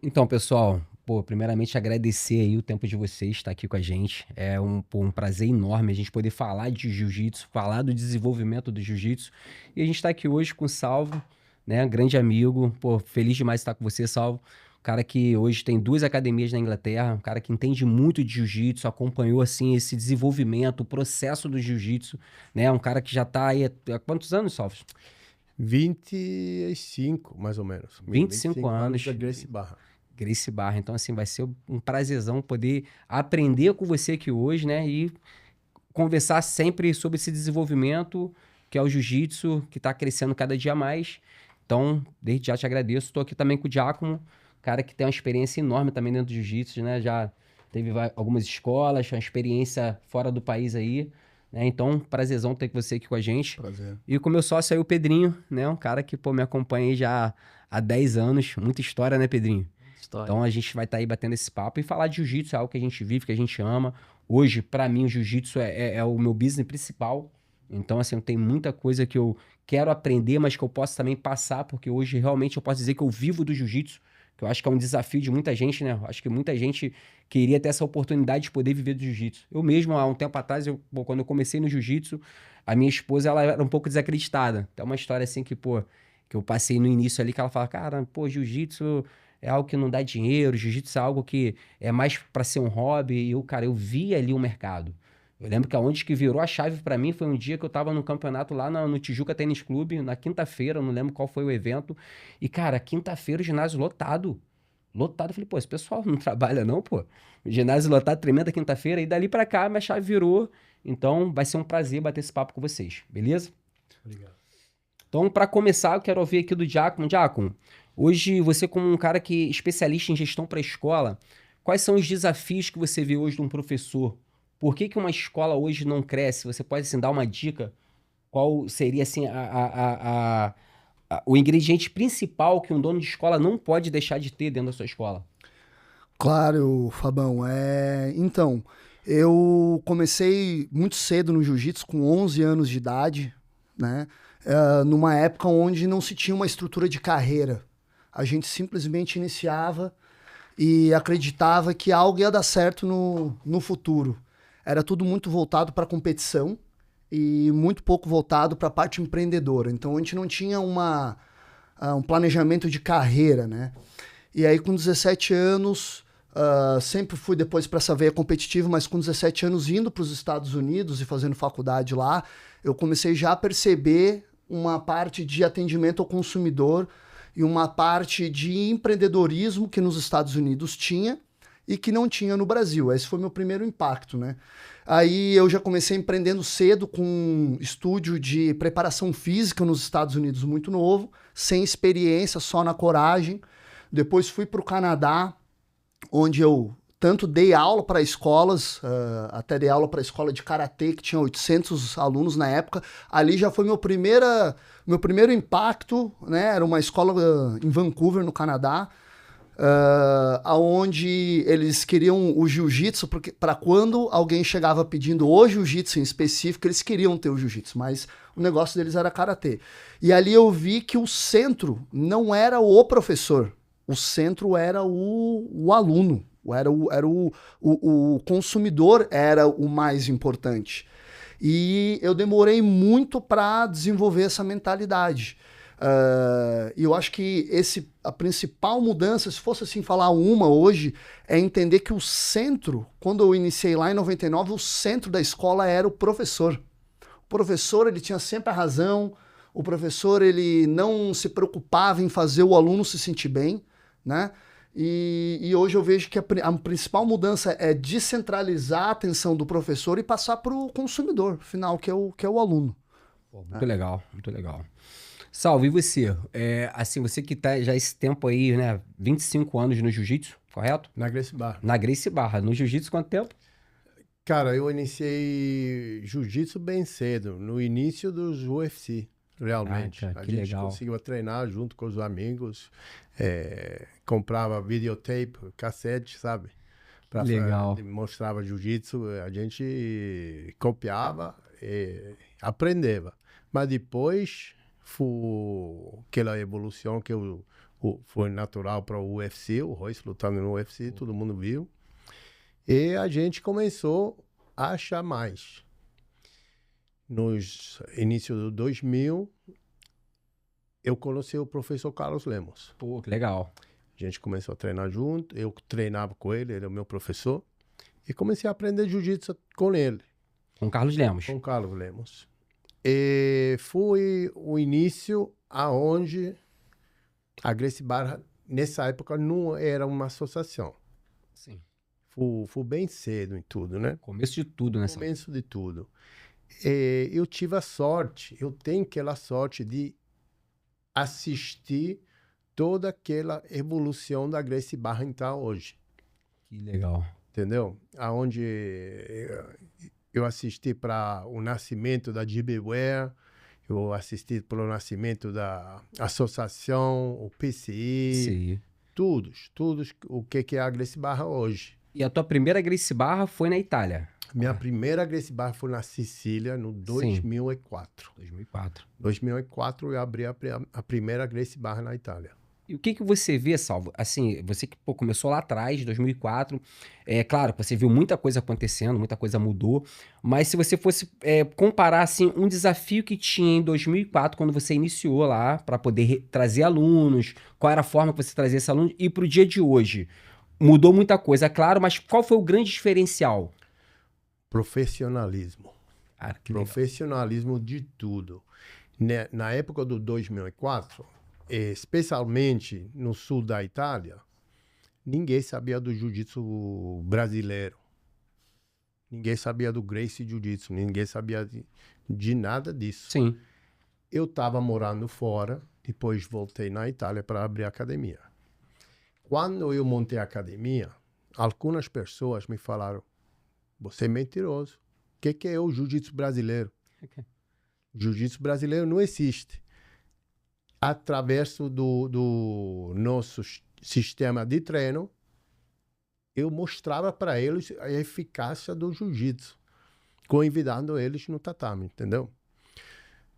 Então, pessoal, pô, primeiramente agradecer aí o tempo de vocês estar aqui com a gente. É um prazer enorme a gente poder falar de jiu-jitsu, falar do desenvolvimento do jiu-jitsu. E a gente está aqui hoje com o Salvo, né? Grande amigo. Pô, feliz demais de estar com você, Salvo. Um cara que hoje tem 2 academias na Inglaterra, um cara que entende muito de jiu-jitsu, acompanhou assim esse desenvolvimento, o processo do jiu-jitsu, né? Um cara que já está aí há quantos anos, Salvo? 25, mais ou menos. 25 25 anos da anos. Gracie Barra. Gracie Barra. Então, assim, vai ser um prazerzão poder aprender com você aqui hoje, né? E conversar sempre sobre esse desenvolvimento que é o jiu-jitsu, que está crescendo cada dia mais. Então, desde já te agradeço. Estou aqui também com o Giacomo, cara que tem uma experiência enorme também dentro do jiu-jitsu, né? Já teve algumas escolas, uma experiência fora do país aí, né? Então, prazerzão ter você aqui com a gente. Prazer. E com o meu sócio aí, o Pedrinho, né? Um cara que, pô, me acompanha aí já há 10 anos. Muita história, né, Pedrinho? História. Então a gente vai estar aí batendo esse papo e falar de jiu-jitsu, é algo que a gente vive, que a gente ama. Hoje, pra mim, o jiu-jitsu é o meu business principal. Então, assim, tem muita coisa que eu quero aprender, mas que eu posso também passar, porque hoje realmente eu posso dizer que eu vivo do jiu-jitsu, que eu acho que é um desafio de muita gente, né? Eu acho que muita gente queria ter essa oportunidade de poder viver do jiu-jitsu. Eu mesmo, há um tempo atrás, pô, quando eu comecei no jiu-jitsu, a minha esposa, ela era um pouco desacreditada. Tem uma história assim que, pô, que eu passei no início ali, que ela fala, cara, pô, jiu-jitsu é algo que não dá dinheiro, jiu-jitsu é algo que é mais pra ser um hobby. E eu, cara, eu vi ali o mercado. Eu lembro que aonde que virou a chave pra mim foi um dia que eu tava no campeonato lá no Tijuca Tênis Clube, na quinta-feira, eu não lembro qual foi o evento. E, cara, quinta-feira o ginásio lotado. Lotado. Eu falei, pô, esse pessoal não trabalha não, pô. O ginásio lotado, tremenda quinta-feira. E dali pra cá, minha chave virou. Então, vai ser um prazer bater esse papo com vocês, beleza? Obrigado. Então, para começar, eu quero ouvir aqui do Giacomo. Giacomo, hoje você como um cara que é especialista em gestão para a escola, quais são os desafios que você vê hoje de um professor? Por que que uma escola hoje não cresce? Você pode assim, dar uma dica? Qual seria assim o ingrediente principal que um dono de escola não pode deixar de ter dentro da sua escola? Claro, Fabão. Então, eu comecei muito cedo no jiu-jitsu, com 11 anos de idade, né? Numa época onde não se tinha uma estrutura de carreira. A gente simplesmente iniciava e acreditava que algo ia dar certo no futuro. Era tudo muito voltado para a competição e muito pouco voltado para a parte empreendedora. Então, a gente não tinha um planejamento de carreira, né? E aí, com 17 anos, sempre fui depois para essa veia competitiva, mas com 17 anos indo para os Estados Unidos e fazendo faculdade lá, eu comecei já a perceber uma parte de atendimento ao consumidor e uma parte de empreendedorismo que nos Estados Unidos tinha e que não tinha no Brasil. Esse foi meu primeiro impacto, né? Aí eu já comecei empreendendo cedo com um estúdio de preparação física nos Estados Unidos muito novo, sem experiência, só na coragem. Depois fui para o Canadá, onde eu tanto dei aula para escolas, até dei aula para a escola de karatê, que tinha 800 alunos na época. Ali já foi meu primeiro impacto, né? Era uma escola em Vancouver, no Canadá, onde eles queriam o jiu-jitsu, para quando alguém chegava pedindo o jiu-jitsu em específico, eles queriam ter o jiu-jitsu, mas o negócio deles era karatê. E ali eu vi que o centro não era o professor, o centro era o aluno, o consumidor era o mais importante. E eu demorei muito para desenvolver essa mentalidade. E eu acho que a principal mudança, se fosse assim falar uma hoje, é entender que o centro, quando eu iniciei lá em 99, o centro da escola era o professor. O professor, ele tinha sempre a razão, o professor, ele não se preocupava em fazer o aluno se sentir bem, né? E hoje eu vejo que a principal mudança é descentralizar a atenção do professor e passar para o consumidor final, que é o aluno. Pô, muito legal, muito legal. Salve, e você? Assim, você que tá já esse tempo aí, né? 25 anos no jiu-jitsu, correto? Na Gracie Barra. Na Gracie Barra. No jiu-jitsu, quanto tempo? Cara, eu iniciei jiu-jitsu bem cedo, no início dos UFC, realmente. Caraca, A que gente legal. conseguiu treinar junto com os amigos, comprava videotape, cassete, sabe? Legal. Mostrava jiu-jitsu, a gente copiava e aprendeva. Mas depois, foi aquela evolução que o foi natural para o UFC, o Royce lutando no UFC, todo mundo viu. E a gente começou a achar mais. Nos início do 2000, eu conheci o professor Carlos Lemos. Pô, que legal. A gente começou a treinar junto, eu treinava com ele, ele é o meu professor. E comecei a aprender jiu-jitsu com ele. Com Carlos Lemos. Com Carlos Lemos. E foi o início aonde a Gracie Barra, nessa época, não era uma associação. Sim. Foi bem cedo em tudo, né? Começo de tudo, né? Começo de tudo. E eu tive a sorte, eu tenho aquela sorte de assistir toda aquela evolução da Gracie Barra então hoje. Que legal. Entendeu? Aonde eu assisti para o nascimento da GBWare, eu assisti para o nascimento da associação, o PCI, Sim. todos o que é a Gracie Barra hoje. E a tua primeira Gracie Barra foi na Itália? Minha primeira Gracie Barra foi na Sicília, no 2004. 2004. 2004 eu abri a primeira Gracie Barra na Itália. E o que você vê, Salvo? Assim, você que começou lá atrás, 2004, é claro que você viu muita coisa acontecendo, muita coisa mudou, mas se você fosse comparar, assim, um desafio que tinha em 2004, quando você iniciou lá, para poder trazer alunos, qual era a forma que você trazia esses alunos, e para o dia de hoje, mudou muita coisa, claro, mas qual foi o grande diferencial? Profissionalismo. Cara, que profissionalismo de tudo. Na época do 2004, especialmente no sul da Itália, ninguém sabia do jiu-jitsu brasileiro. Ninguém sabia do Gracie Jiu-Jitsu, ninguém sabia de nada disso. Sim. Eu estava morando fora, depois voltei na Itália para abrir a academia. Quando eu montei a academia, algumas pessoas me falaram: você é mentiroso. O que é o jiu-jitsu brasileiro? Okay. Jiu-jitsu brasileiro não existe. Através do nosso sistema de treino, eu mostrava para eles a eficácia do jiu-jitsu, convidando eles no tatame, entendeu?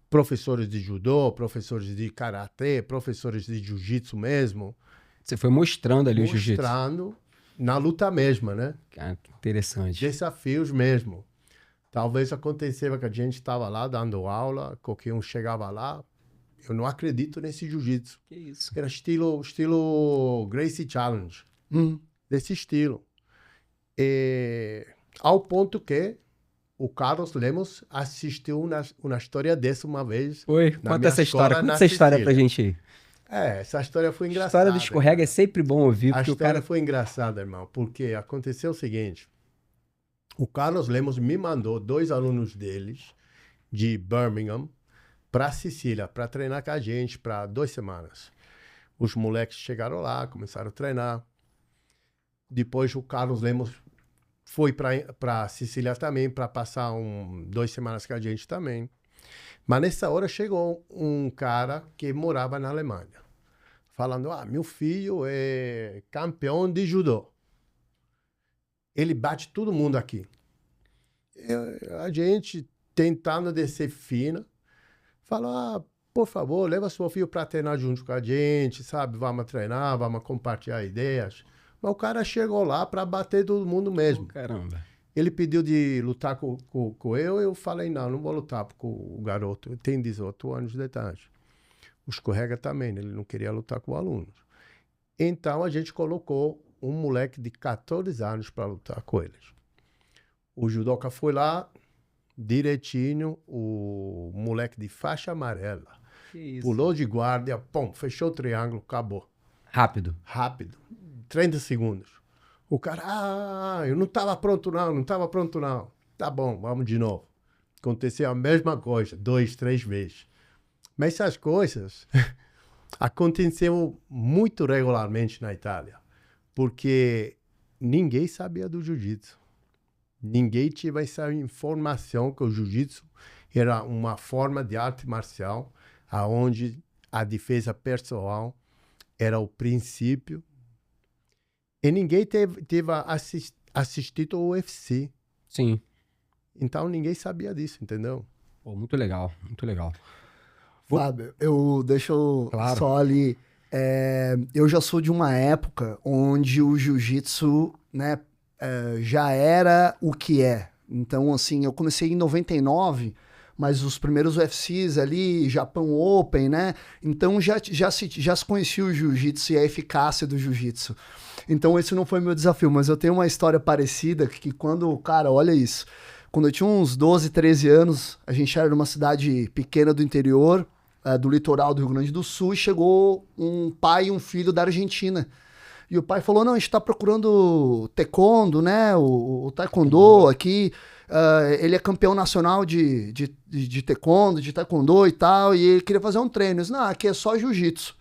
Professores de judô, professores de karatê, professores de jiu-jitsu mesmo. Você foi mostrando ali o jiu-jitsu. Mostrando na luta mesma, né? Cara, que interessante. Desafios mesmo. Talvez acontecesse que a gente estava lá dando aula, qualquer um chegava lá, eu não acredito nesse jiu-jitsu. Que isso? Era estilo Gracie Challenge. Desse estilo. E, ao ponto que o Carlos Lemos assistiu uma história dessa uma vez. Oi, conta essa história. Conta essa história pra gente aí. Essa história foi engraçada. A história do escorrega é sempre bom ouvir. A história foi engraçada, irmão, porque aconteceu o seguinte. O Carlos Lemos me mandou 2 alunos deles, de Birmingham, para Sicília, para treinar com a gente, para 2 semanas. Os moleques chegaram lá, começaram a treinar. Depois o Carlos Lemos foi para Sicília também, para passar 2 semanas com a gente também. Mas nessa hora chegou um cara que morava na Alemanha, falando: meu filho é campeão de judô. Ele bate todo mundo aqui. A gente, tentando descer fina, falou: por favor, leva seu filho para treinar junto com a gente, sabe? Vamos treinar, vamos compartilhar ideias. Mas o cara chegou lá para bater todo mundo mesmo. Caramba. Ele pediu de lutar com eu falei: não vou lutar com o garoto. Ele tem 18 anos de idade. O escorrega também, ele não queria lutar com o aluno. Então a gente colocou um moleque de 14 anos para lutar com eles. O judoca foi lá, direitinho, o moleque de faixa amarela. Pulou de guarda, pum, fechou o triângulo, acabou. Rápido. 30 segundos. O cara: eu não estava pronto não. Tá bom, vamos de novo. Aconteceu a mesma coisa, 2, 3 vezes. Mas essas coisas aconteceram muito regularmente na Itália, porque ninguém sabia do jiu-jitsu. Ninguém tinha essa informação que o jiu-jitsu era uma forma de arte marcial onde a defesa pessoal era o princípio. E ninguém teve assistido ao UFC. Sim. Então ninguém sabia disso, entendeu? Pô, muito legal, muito legal. Fábio, deixa eu Claro. só ali eu já sou de uma época onde o jiu-jitsu, né, já era o que é. Então, assim, eu comecei em 99, mas os primeiros UFCs ali, Japão Open, né? Então já se conhecia o jiu-jitsu e a eficácia do jiu-jitsu. Então esse não foi meu desafio, mas eu tenho uma história parecida que quando, cara, olha isso. Quando eu tinha uns 12, 13 anos, a gente era numa cidade pequena do interior, do litoral do Rio Grande do Sul, e chegou um pai e um filho da Argentina. E o pai falou, não, a gente tá procurando taekwondo, né, o taekwondo aqui, ele é campeão nacional de taekwondo, de taekwondo e tal, e ele queria fazer um treino. Eu disse, não, aqui é só jiu-jitsu.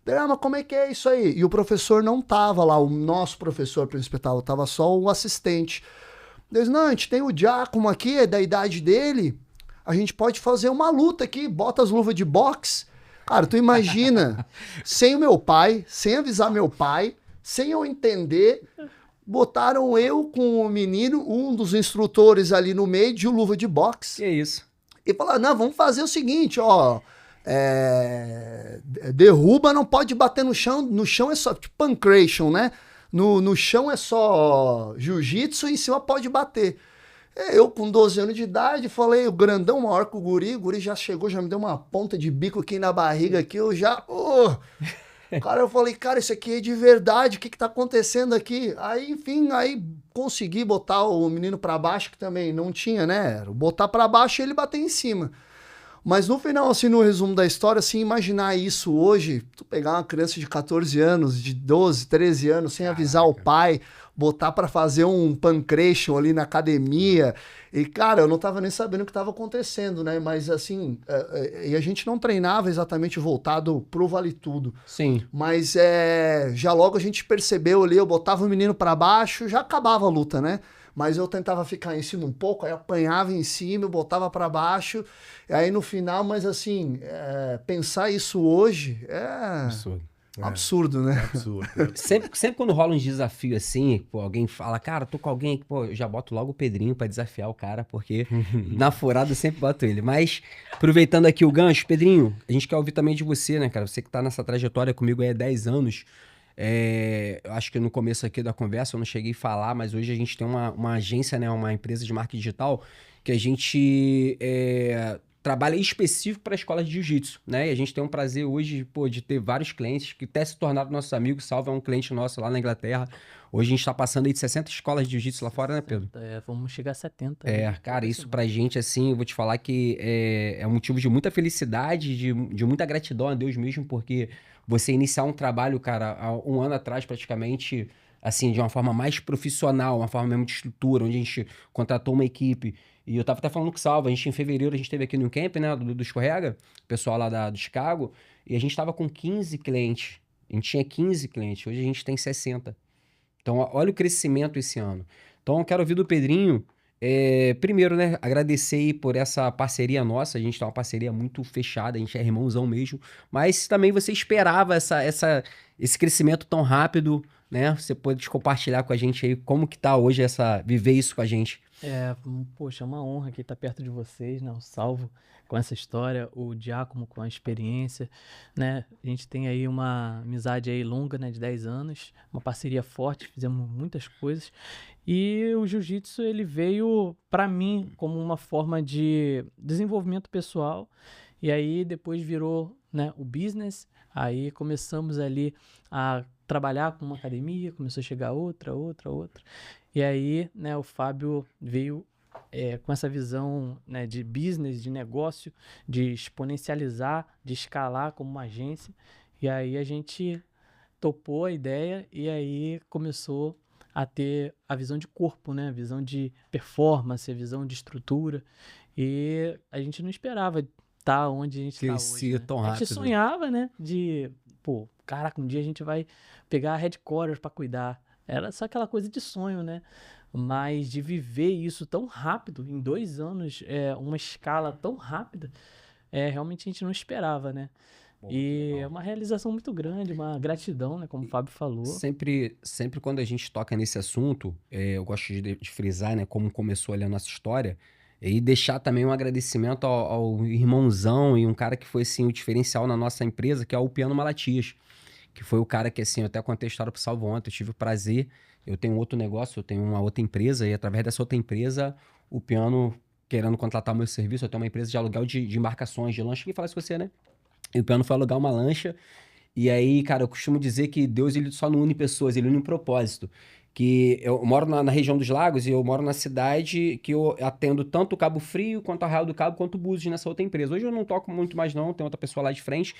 Mas como é que é isso aí? E o professor não tava lá, o nosso professor principal, tava só o assistente. Eu disse, não, a gente tem o Giacomo aqui, é da idade dele, a gente pode fazer uma luta aqui, bota as luvas de boxe. Cara, tu imagina, sem o meu pai, sem avisar meu pai, sem eu entender, botaram eu com o menino, um dos instrutores ali no meio, de luva de boxe. Que isso? E falaram, não, vamos fazer o seguinte, ó, derruba, não pode bater no chão é só, tipo pancration, né? No chão é só jiu-jitsu e em cima pode bater. Eu, com 12 anos de idade, falei, o grandão maior que o guri já chegou, já me deu uma ponta de bico aqui na barriga, aqui, eu já... Cara, eu falei, cara, isso aqui é de verdade, o que tá acontecendo aqui? Aí, enfim, aí consegui botar o menino pra baixo, que também não tinha, né? Botar pra baixo e ele bater em cima. Mas no final, assim, no resumo da história, assim, imaginar isso hoje, tu pegar uma criança de 14 anos, de 12, 13 anos, sem avisar o pai, botar pra fazer um pancration ali na academia, e, cara, eu não tava nem sabendo o que tava acontecendo, né? Mas, assim, e a gente não treinava exatamente voltado pro Vale Tudo. Sim. Mas já logo a gente percebeu ali, eu botava o menino pra baixo, já acabava a luta, né? Mas eu tentava ficar em cima um pouco, aí apanhava em cima, eu botava pra baixo, e aí no final, mas assim, pensar isso hoje Absurdo. Absurdo, né? Absurdo. Sempre quando rola um desafio assim, pô, alguém fala, cara, tô com alguém aqui, pô, eu já boto logo o Pedrinho pra desafiar o cara, porque na furada eu sempre boto ele. Mas, aproveitando aqui o gancho, Pedrinho, a gente quer ouvir também de você, né, cara? Você que tá nessa trajetória comigo aí há 10 anos. Eu acho que no começo aqui da conversa eu não cheguei a falar, mas hoje a gente tem uma agência, né, uma empresa de marketing digital que a gente trabalha específico para escolas de jiu-jitsu, né? E a gente tem um prazer hoje, pô, de ter vários clientes que até se tornaram nossos amigos. Salve, é um cliente nosso lá na Inglaterra. Hoje a gente tá passando aí de 60 escolas de jiu-jitsu lá fora, né, Pedro? Vamos chegar a 70. Cara, isso pra gente, assim, eu vou te falar que é um motivo de muita felicidade, de muita gratidão a Deus mesmo, porque você iniciar um trabalho, cara, há um ano atrás praticamente, assim, de uma forma mais profissional, uma forma mesmo de estrutura, onde a gente contratou uma equipe. E eu tava até falando com o Salva, em fevereiro a gente esteve aqui no camp, né, do Escorrega, o pessoal lá do Chicago, e a gente tava com 15 clientes. A gente tinha 15 clientes, hoje a gente tem 60. Então, olha o crescimento esse ano. Então, eu quero ouvir do Pedrinho, primeiro, né, agradecer aí por essa parceria nossa. A gente tem uma parceria muito fechada, a gente é irmãozão mesmo. Mas também você esperava esse crescimento tão rápido, né? Você pode compartilhar com a gente aí como que tá hoje viver isso com a gente. Poxa, é uma honra aqui estar perto de vocês, né? O Salvo com essa história, o Giacomo com a experiência, né? A gente tem aí uma amizade aí longa, né? De 10 anos, uma parceria forte, fizemos muitas coisas. E o jiu-jitsu, ele veio para mim como uma forma de desenvolvimento pessoal. E aí depois virou, né, o business. Aí começamos ali a trabalhar com uma academia, começou a chegar outra. E aí, né, o Fábio veio com essa visão, né, de business, de negócio, de exponencializar, de escalar como uma agência. E aí a gente topou a ideia e aí começou a ter a visão de corpo, né, a visão de performance, a visão de estrutura. E a gente não esperava estar onde a gente está hoje, né? Tão rápido. A gente sonhava, né, de, pô, caraca, um dia a gente vai pegar a headquarters para cuidar. Era só aquela coisa de sonho, né? Mas de viver isso tão rápido, em 2 anos, uma escala tão rápida, realmente a gente não esperava, né? Bom, e é uma realização muito grande, uma gratidão, né? Como o Fábio falou. Sempre quando a gente toca nesse assunto, eu gosto de frisar, né, como começou ali a nossa história, e deixar também um agradecimento ao irmãozão e um cara que foi, assim, o diferencial na nossa empresa, que é o Piano Malatias. que foi o cara que, assim, eu até contei a história pro Salvo ontem, eu tive o prazer, eu tenho outro negócio, eu tenho uma outra empresa, e através dessa outra empresa, o Piano querendo contratar o meu serviço, eu tenho uma empresa de aluguel de embarcações, de lancha, que fala isso com você, né? E o Piano foi alugar uma lancha, e aí, cara, eu costumo dizer que Deus, ele só não une pessoas, ele une um propósito. Que eu moro na região dos Lagos e eu moro na cidade que eu atendo tanto o Cabo Frio, quanto Arraial do Cabo, quanto o Búzios nessa outra empresa. Hoje eu não toco muito mais não, tem outra pessoa lá de frente,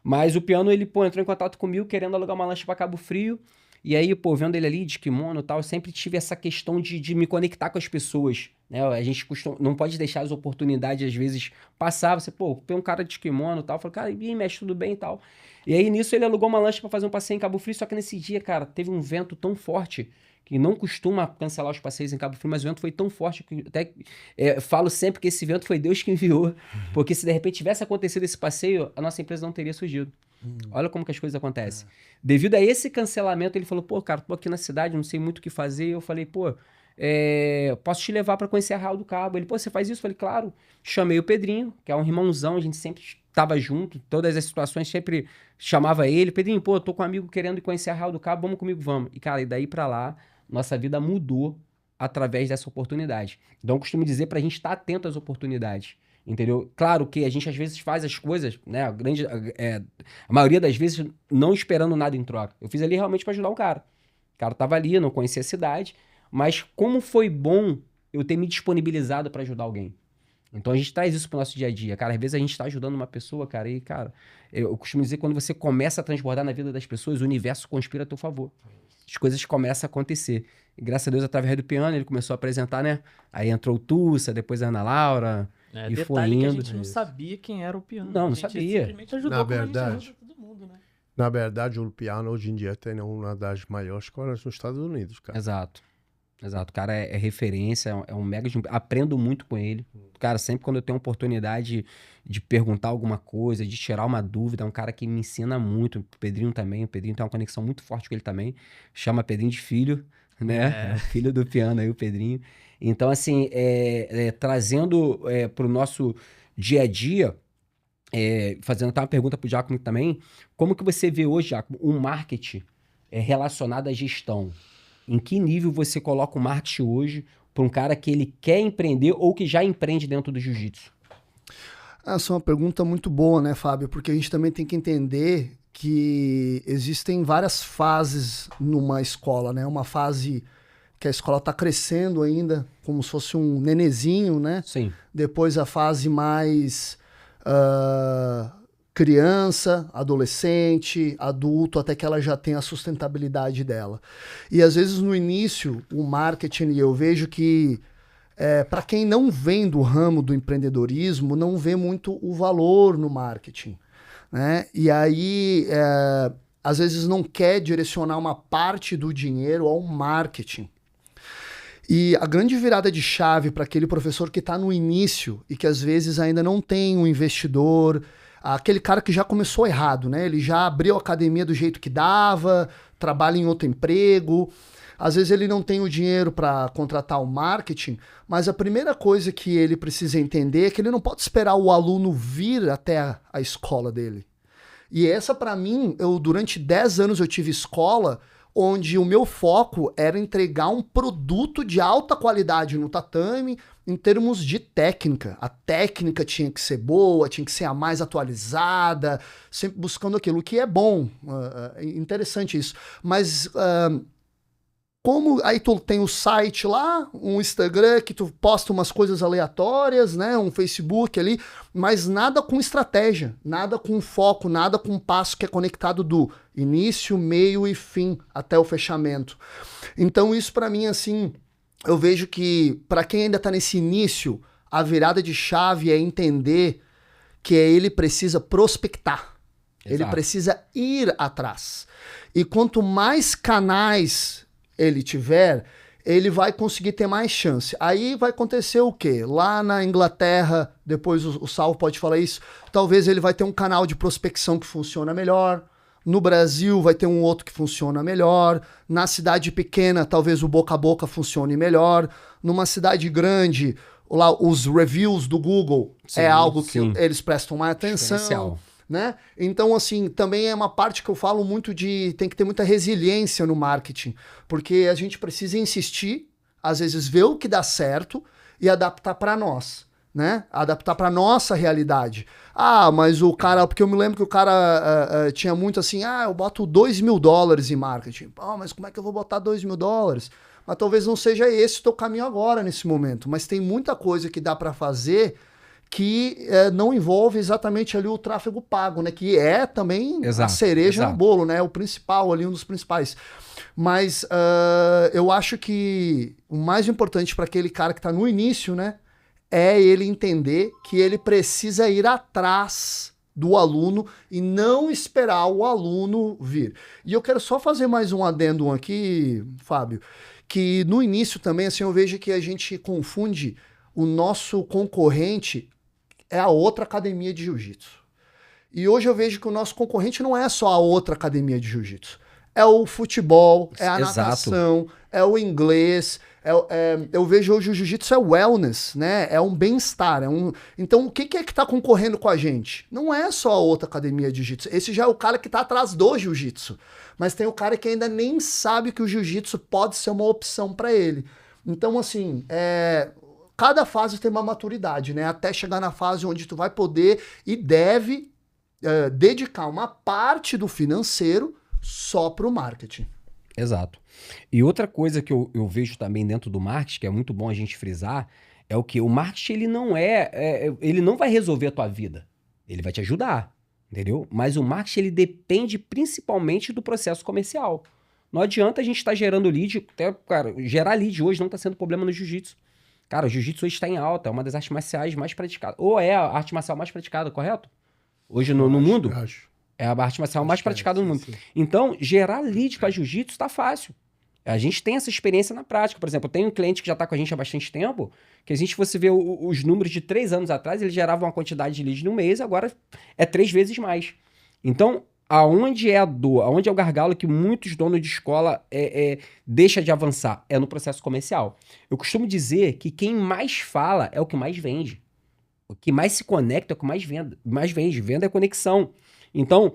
mas o Piano, ele, pô, entrou em contato comigo querendo alugar uma lancha pra Cabo Frio, e aí, pô, vendo ele ali de kimono e tal, eu sempre tive essa questão de me conectar com as pessoas, né? A gente não pode deixar as oportunidades, às vezes, passar. Você, pô, tem um cara de kimono e tal, fala, cara, e aí, mestre, tudo bem e tal. E aí, nisso, ele alugou uma lancha pra fazer um passeio em Cabo Frio, só que nesse dia, cara, teve um vento tão forte que não costuma cancelar os passeios em Cabo Frio, mas o vento foi tão forte que até falo sempre que esse vento foi Deus que enviou, porque se de repente tivesse acontecido esse passeio, a nossa empresa não teria surgido. Olha como que as coisas acontecem. Devido a esse cancelamento, ele falou, pô, cara, tô aqui na cidade, não sei muito o que fazer. Eu falei, pô, posso te levar pra conhecer Arraial do Cabo? Ele, pô, você faz isso? Eu falei, claro. Chamei o Pedrinho, que é um irmãozão, a gente sempre tava junto, todas as situações sempre chamava ele. Pedrinho, pô, eu tô com um amigo querendo ir conhecer Arraial do Cabo, vamos comigo, vamos. E, cara, e daí pra lá, nossa vida mudou através dessa oportunidade. Então, eu costumo dizer pra gente estar atento às oportunidades. Entendeu? Claro que a gente às vezes faz as coisas, né? A maioria das vezes não esperando nada em troca. Eu fiz ali realmente para ajudar um cara. O cara tava ali, não conhecia a cidade, mas como foi bom eu ter me disponibilizado para ajudar alguém. Então a gente traz isso pro nosso dia a dia, cara. Às vezes a gente tá ajudando uma pessoa, cara, e, cara, eu costumo dizer que quando você começa a transbordar na vida das pessoas, o universo conspira a teu favor. As coisas começam a acontecer. E graças a Deus, através do Piano, ele começou a apresentar, né? Aí entrou o Tussa, depois a Ana Laura. E foi detalhe que a indo. gente não sabia quem era o Piano. Não A gente sabia. simplesmente ajudou Na como a verdade. gente ajuda todo mundo, né? Na verdade, o Piano hoje em dia tem uma das maiores escolas nos Estados Unidos, cara. Exato. O cara é referência, é um mega... Aprendo muito com ele. Cara, sempre quando eu tenho oportunidade de perguntar alguma coisa, de tirar uma dúvida, é um cara que me ensina muito. O Pedrinho também. O Pedrinho tem uma conexão muito forte com ele também. Chama Pedrinho de filho, né? É. Filho do Piano aí, o Pedrinho. Então, assim, trazendo para o nosso dia a dia, fazendo até uma pergunta para o Giacomo também, como que você vê hoje, Giacomo, um marketing relacionado à gestão? Em que nível você coloca o marketing hoje para um cara que ele quer empreender ou que já empreende dentro do jiu-jitsu? Essa é uma pergunta muito boa, né, Fábio? Porque a gente também tem que entender que existem várias fases numa escola, né? Uma fase que a escola está crescendo ainda, como se fosse um nenezinho, né? Sim. Depois a fase mais criança, adolescente, adulto, até que ela já tem a sustentabilidade dela. E às vezes no início, o marketing, eu vejo que para quem não vem do ramo do empreendedorismo, não vê muito o valor no marketing, né? E aí, às vezes não quer direcionar uma parte do dinheiro ao marketing. E a grande virada de chave para aquele professor que está no início e que às vezes ainda não tem um investidor, aquele cara que já começou errado, né? Ele já abriu a academia do jeito que dava, trabalha em outro emprego, às vezes ele não tem o dinheiro para contratar o marketing, mas a primeira coisa que ele precisa entender é que ele não pode esperar o aluno vir até a escola dele. E essa, para mim, durante 10 anos eu tive escola onde o meu foco era entregar um produto de alta qualidade no tatame em termos de técnica. A técnica tinha que ser boa, tinha que ser a mais atualizada, sempre buscando aquilo, que é bom, interessante isso. Mas como aí tu tem o site lá, um Instagram que tu posta umas coisas aleatórias, né, um Facebook ali, mas nada com estratégia, nada com foco, nada com passo que é conectado do início, meio e fim até o fechamento. Então isso para mim, assim, eu vejo que para quem ainda tá nesse início, a virada de chave é entender que ele precisa prospectar. Exato. Ele precisa ir atrás. E quanto mais canais ele tiver, ele vai conseguir ter mais chance. Aí vai acontecer o quê? Lá na Inglaterra, depois o Salvo pode falar isso, talvez ele vai ter um canal de prospecção que funciona melhor. No Brasil vai ter um outro que funciona melhor. Na cidade pequena, talvez o boca a boca funcione melhor. Numa cidade grande, lá os reviews do Google sim, algo que eles prestam mais atenção. né? Então, assim, também é uma parte que eu falo muito de... Tem que ter muita resiliência no marketing, porque a gente precisa insistir, às vezes ver o que dá certo e adaptar para nós, né? Adaptar para nossa realidade. Ah, mas o cara... Porque eu me lembro que o cara tinha muito assim, eu boto $2.000 em marketing. Mas como é que eu vou botar $2.000? Mas talvez não seja esse o teu caminho agora, nesse momento. Mas tem muita coisa que dá para fazer que não envolve exatamente ali o tráfego pago, né? Que é também a cereja no bolo, né? O principal ali, um dos principais. Mas eu acho que o mais importante para aquele cara que está no início, né? É ele entender que ele precisa ir atrás do aluno e não esperar o aluno vir. E eu quero só fazer mais um adendo aqui, Fábio, que no início também, assim, eu vejo que a gente confunde o nosso concorrente é a outra academia de jiu-jitsu. E hoje eu vejo que o nosso concorrente não é só a outra academia de jiu-jitsu. É o futebol, é a natação, é o inglês. Eu vejo hoje o jiu-jitsu é wellness, né? É um bem-estar. Então, o que é que tá concorrendo com a gente? Não é só a outra academia de jiu-jitsu. Esse já é o cara que tá atrás do jiu-jitsu. Mas tem o cara que ainda nem sabe que o jiu-jitsu pode ser uma opção para ele. Então, assim, cada fase tem uma maturidade, né? Até chegar na fase onde tu vai poder e deve dedicar uma parte do financeiro só para o marketing. Exato. E outra coisa que eu vejo também dentro do marketing, que é muito bom a gente frisar, é o que o marketing ele não ele não vai resolver a tua vida. Ele vai te ajudar, entendeu? Mas o marketing ele depende principalmente do processo comercial. Não adianta a gente estar gerando lead, até, cara, gerar lead hoje não está sendo problema no jiu-jitsu. Cara, o jiu-jitsu hoje está em alta, é uma das artes marciais mais praticadas. Ou é a arte marcial mais praticada, correto? Hoje no mundo? Acho. É a arte marcial mais praticada no mundo. Sim. Então, gerar lead para jiu-jitsu está fácil. A gente tem essa experiência na prática. Por exemplo, eu tenho um cliente que já está com a gente há bastante tempo, que a gente fosse ver os números de 3 anos atrás, ele gerava uma quantidade de leads no mês, agora é 3 vezes mais. Então, aonde é a dor, aonde é o gargalo que muitos donos de escola deixa de avançar? É no processo comercial. Eu costumo dizer que quem mais fala é o que mais vende. O que mais se conecta é o que mais vende. Venda é conexão. Então,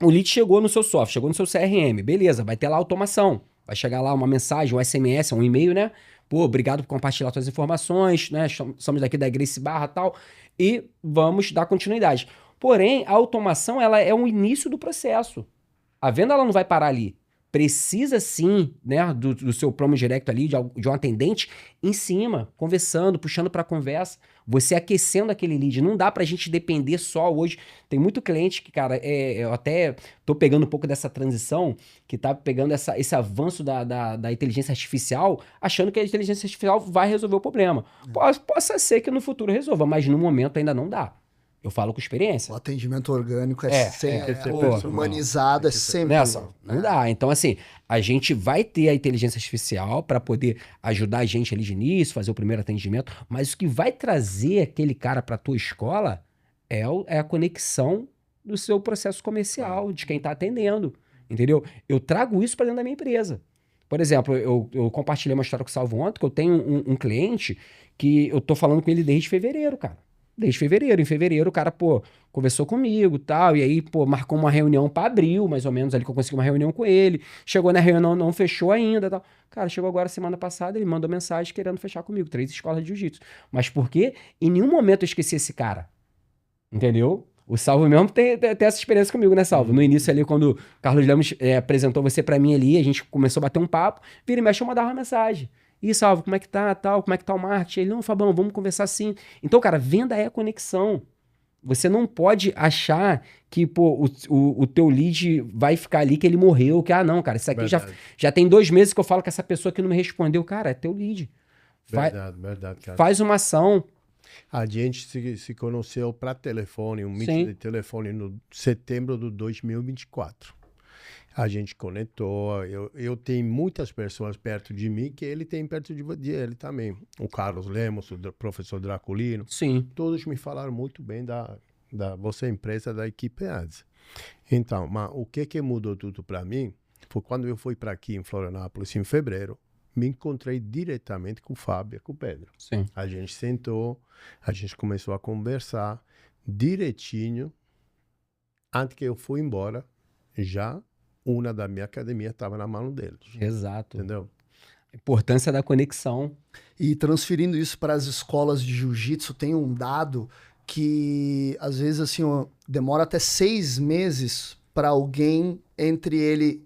o lead chegou no seu software, chegou no seu CRM, beleza, vai ter lá automação. Vai chegar lá uma mensagem, um SMS, um e-mail, né? Pô, obrigado por compartilhar suas informações, né? Somos daqui da Grace Barra e tal. E vamos dar continuidade. Porém, a automação, ela é um início do processo. A venda, ela não vai parar ali. Precisa sim, né, do seu promo direto ali, de um atendente em cima, conversando, puxando para conversa, você aquecendo aquele lead. Não dá pra gente depender só hoje. Tem muito cliente que, cara, eu até tô pegando um pouco dessa transição, que tá pegando esse avanço da inteligência artificial, achando que a inteligência artificial vai resolver o problema. Possa ser que no futuro resolva, mas no momento ainda não dá. Eu falo com experiência. O atendimento orgânico humanizado, é sempre... Nessa, não dá. Então, assim, a gente vai ter a inteligência artificial para poder ajudar a gente ali de início, fazer o primeiro atendimento, mas o que vai trazer aquele cara para a tua escola é a conexão do seu processo comercial, de quem está atendendo, entendeu? Eu trago isso para dentro da minha empresa. Por exemplo, eu compartilhei uma história com o Salvo ontem, que eu tenho um cliente que eu tô falando com ele desde fevereiro, cara. Desde fevereiro. Em fevereiro, o cara, conversou comigo e tal. E aí, marcou uma reunião para abril, mais ou menos, ali que eu consegui uma reunião com ele. Chegou na reunião, não fechou ainda tal. Cara, chegou agora semana passada, ele mandou mensagem querendo fechar comigo. 3 escolas de jiu-jitsu. Mas por quê? Em nenhum momento eu esqueci esse cara. Entendeu? O Salvo mesmo tem essa experiência comigo, né, Salvo? No início ali, quando o Carlos Lemos apresentou você para mim ali, a gente começou a bater um papo, vira e mexe, eu mandava uma mensagem. E Salvo, como é que tá, tal, como é que tá o marketing? Ele, não, Fabão, vamos conversar assim. Então, cara, venda é conexão. Você não pode achar que, o teu lead vai ficar ali, que ele morreu, que, não, cara, isso aqui já tem 2 meses que eu falo que essa pessoa que não me respondeu. Cara, é teu lead. Verdade, cara. Faz uma ação. A gente se conheceu para telefone, um meeting de telefone no setembro de 2024. A gente conectou, eu tenho muitas pessoas perto de mim que ele tem perto de ele também. O Carlos Lemos, o professor Draculino. Sim. Todos me falaram muito bem da vossa empresa, da equipe Ads. Então, mas o que mudou tudo para mim foi quando eu fui para aqui em Florianópolis em fevereiro, me encontrei diretamente com o Fábio e com o Pedro. Sim. A gente sentou, a gente começou a conversar direitinho. antes que eu fui embora, já uma da minha academia estava na mão deles. Exato. Entendeu? A importância da conexão. E transferindo isso para as escolas de jiu-jitsu, tem um dado que, às vezes, assim, ó, demora até 6 meses para alguém, entre ele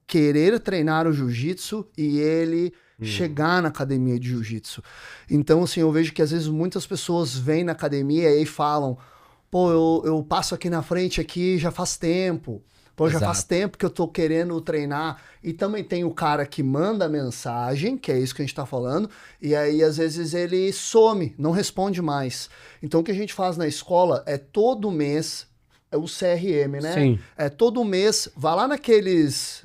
querer treinar o jiu-jitsu e ele chegar na academia de jiu-jitsu. Então, assim, eu vejo que, às vezes, muitas pessoas vêm na academia e falam, pô, eu passo aqui na frente aqui já faz tempo. Pô, já faz tempo que eu tô querendo treinar. E também tem o cara que manda mensagem, que é isso que a gente tá falando, e aí às vezes ele some, não responde mais. Então o que a gente faz na escola é todo mês, é o CRM, né? Sim. É todo mês, vai lá naqueles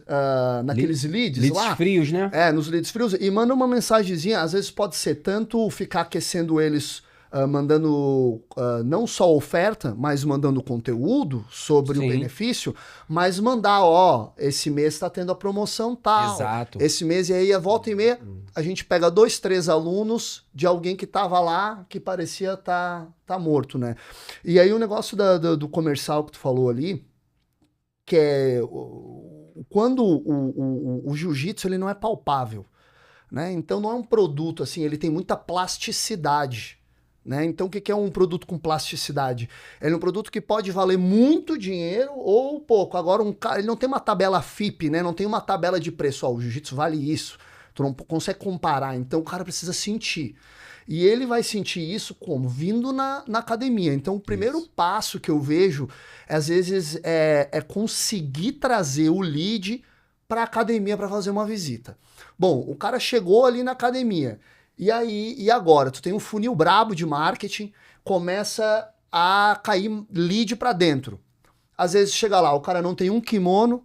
leads lá. frios, né? Nos leads frios, e manda uma mensagenzinha, às vezes pode ser tanto ficar aquecendo eles, mandando não só oferta, mas mandando conteúdo sobre o benefício, mas mandar, ó, esse mês está tendo a promoção tal. Exato. Esse mês, e aí a volta e meia, a gente pega 2, 3 alunos de alguém que estava lá, que parecia tá morto, né? E aí o negócio do comercial que tu falou ali, que é quando o jiu-jitsu ele não é palpável, né? Então não é um produto assim, ele tem muita plasticidade. Né? Então, o que é um produto com plasticidade? Ele é um produto que pode valer muito dinheiro ou pouco. Agora, ele não tem uma tabela FIP, né? Não tem uma tabela de preço. Ó, o jiu-jitsu vale isso. Tu não consegue comparar. Então, o cara precisa sentir. E ele vai sentir isso como? Vindo na academia. Então, o primeiro passo que eu vejo, às vezes, é conseguir trazer o lead para a academia para fazer uma visita. Bom, o cara chegou ali na academia. E agora? Tu tem um funil brabo de marketing, começa a cair lead para dentro. Às vezes chega lá, o cara não tem um kimono,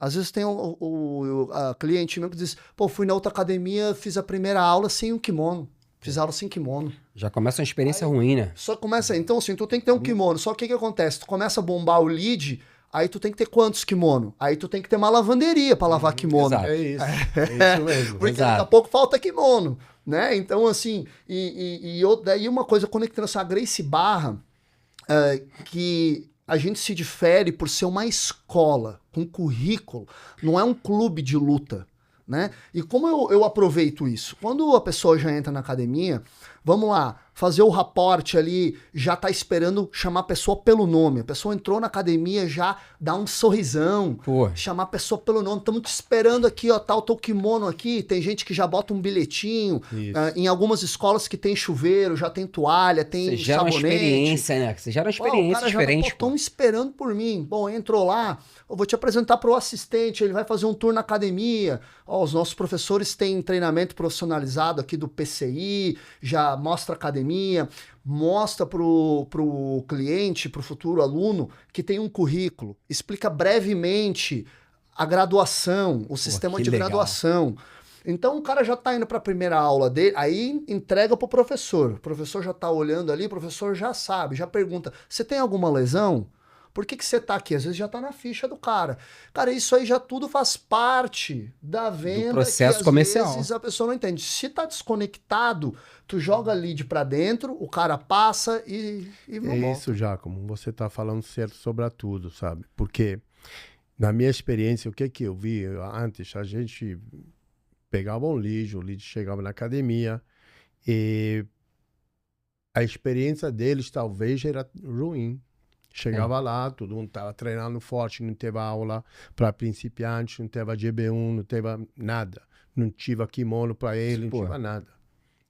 às vezes tem a cliente meu que diz, pô, fui na outra academia, fiz a primeira aula sem um kimono, fiz aula sem kimono. Já começa uma experiência ruim, né? Só começa, então assim, tu tem que ter um kimono, só que o que acontece? Tu começa a bombar o lead, aí tu tem que ter quantos kimono? Aí tu tem que ter uma lavanderia para lavar kimono. Exato. É isso mesmo. Porque daqui a pouco falta kimono. Né? Então, assim, daí uma coisa conectando essa Gracie Barra, que a gente se difere por ser uma escola com currículo, não é um clube de luta, né? E como eu aproveito isso? Quando a pessoa já entra na academia, vamos lá, fazer o raporte ali, já tá esperando chamar a pessoa pelo nome. A pessoa entrou na academia, já dá um sorrisão, chamar a pessoa pelo nome. Estamos te esperando aqui, ó, tá o teu kimono aqui. Tem gente que já bota um bilhetinho. Em algumas escolas que tem chuveiro, já tem toalha, tem sabonete. Você gera uma experiência, né? Você gera uma experiência diferente. Estão esperando por mim. Bom, entrou lá, eu vou te apresentar para o assistente, ele vai fazer um tour na academia. Ó, os nossos professores têm treinamento profissionalizado aqui do PCI, já mostra a academia, mostra pro cliente, pro futuro aluno, que tem um currículo, explica brevemente a graduação, o sistema de graduação. Então o cara já tá indo para a primeira aula dele, aí entrega pro professor. O professor já tá olhando ali, o professor já sabe, já pergunta: você tem alguma lesão? Por que você tá aqui? Às vezes já tá na ficha do cara. Cara, isso aí já tudo faz parte da venda. Do processo comercial. Às vezes a pessoa não entende. Se tá desconectado, tu joga lead pra dentro, o cara passa e não volta. Isso, Giacomo. Você tá falando certo sobre tudo, sabe? Porque, na minha experiência, o que eu vi antes? A gente pegava o lead chegava na academia e a experiência deles talvez era ruim. Chegava lá, todo mundo estava treinando forte, não teve aula para principiante, não teve GB1, não teve nada. Não tive kimono para ele, não tive nada.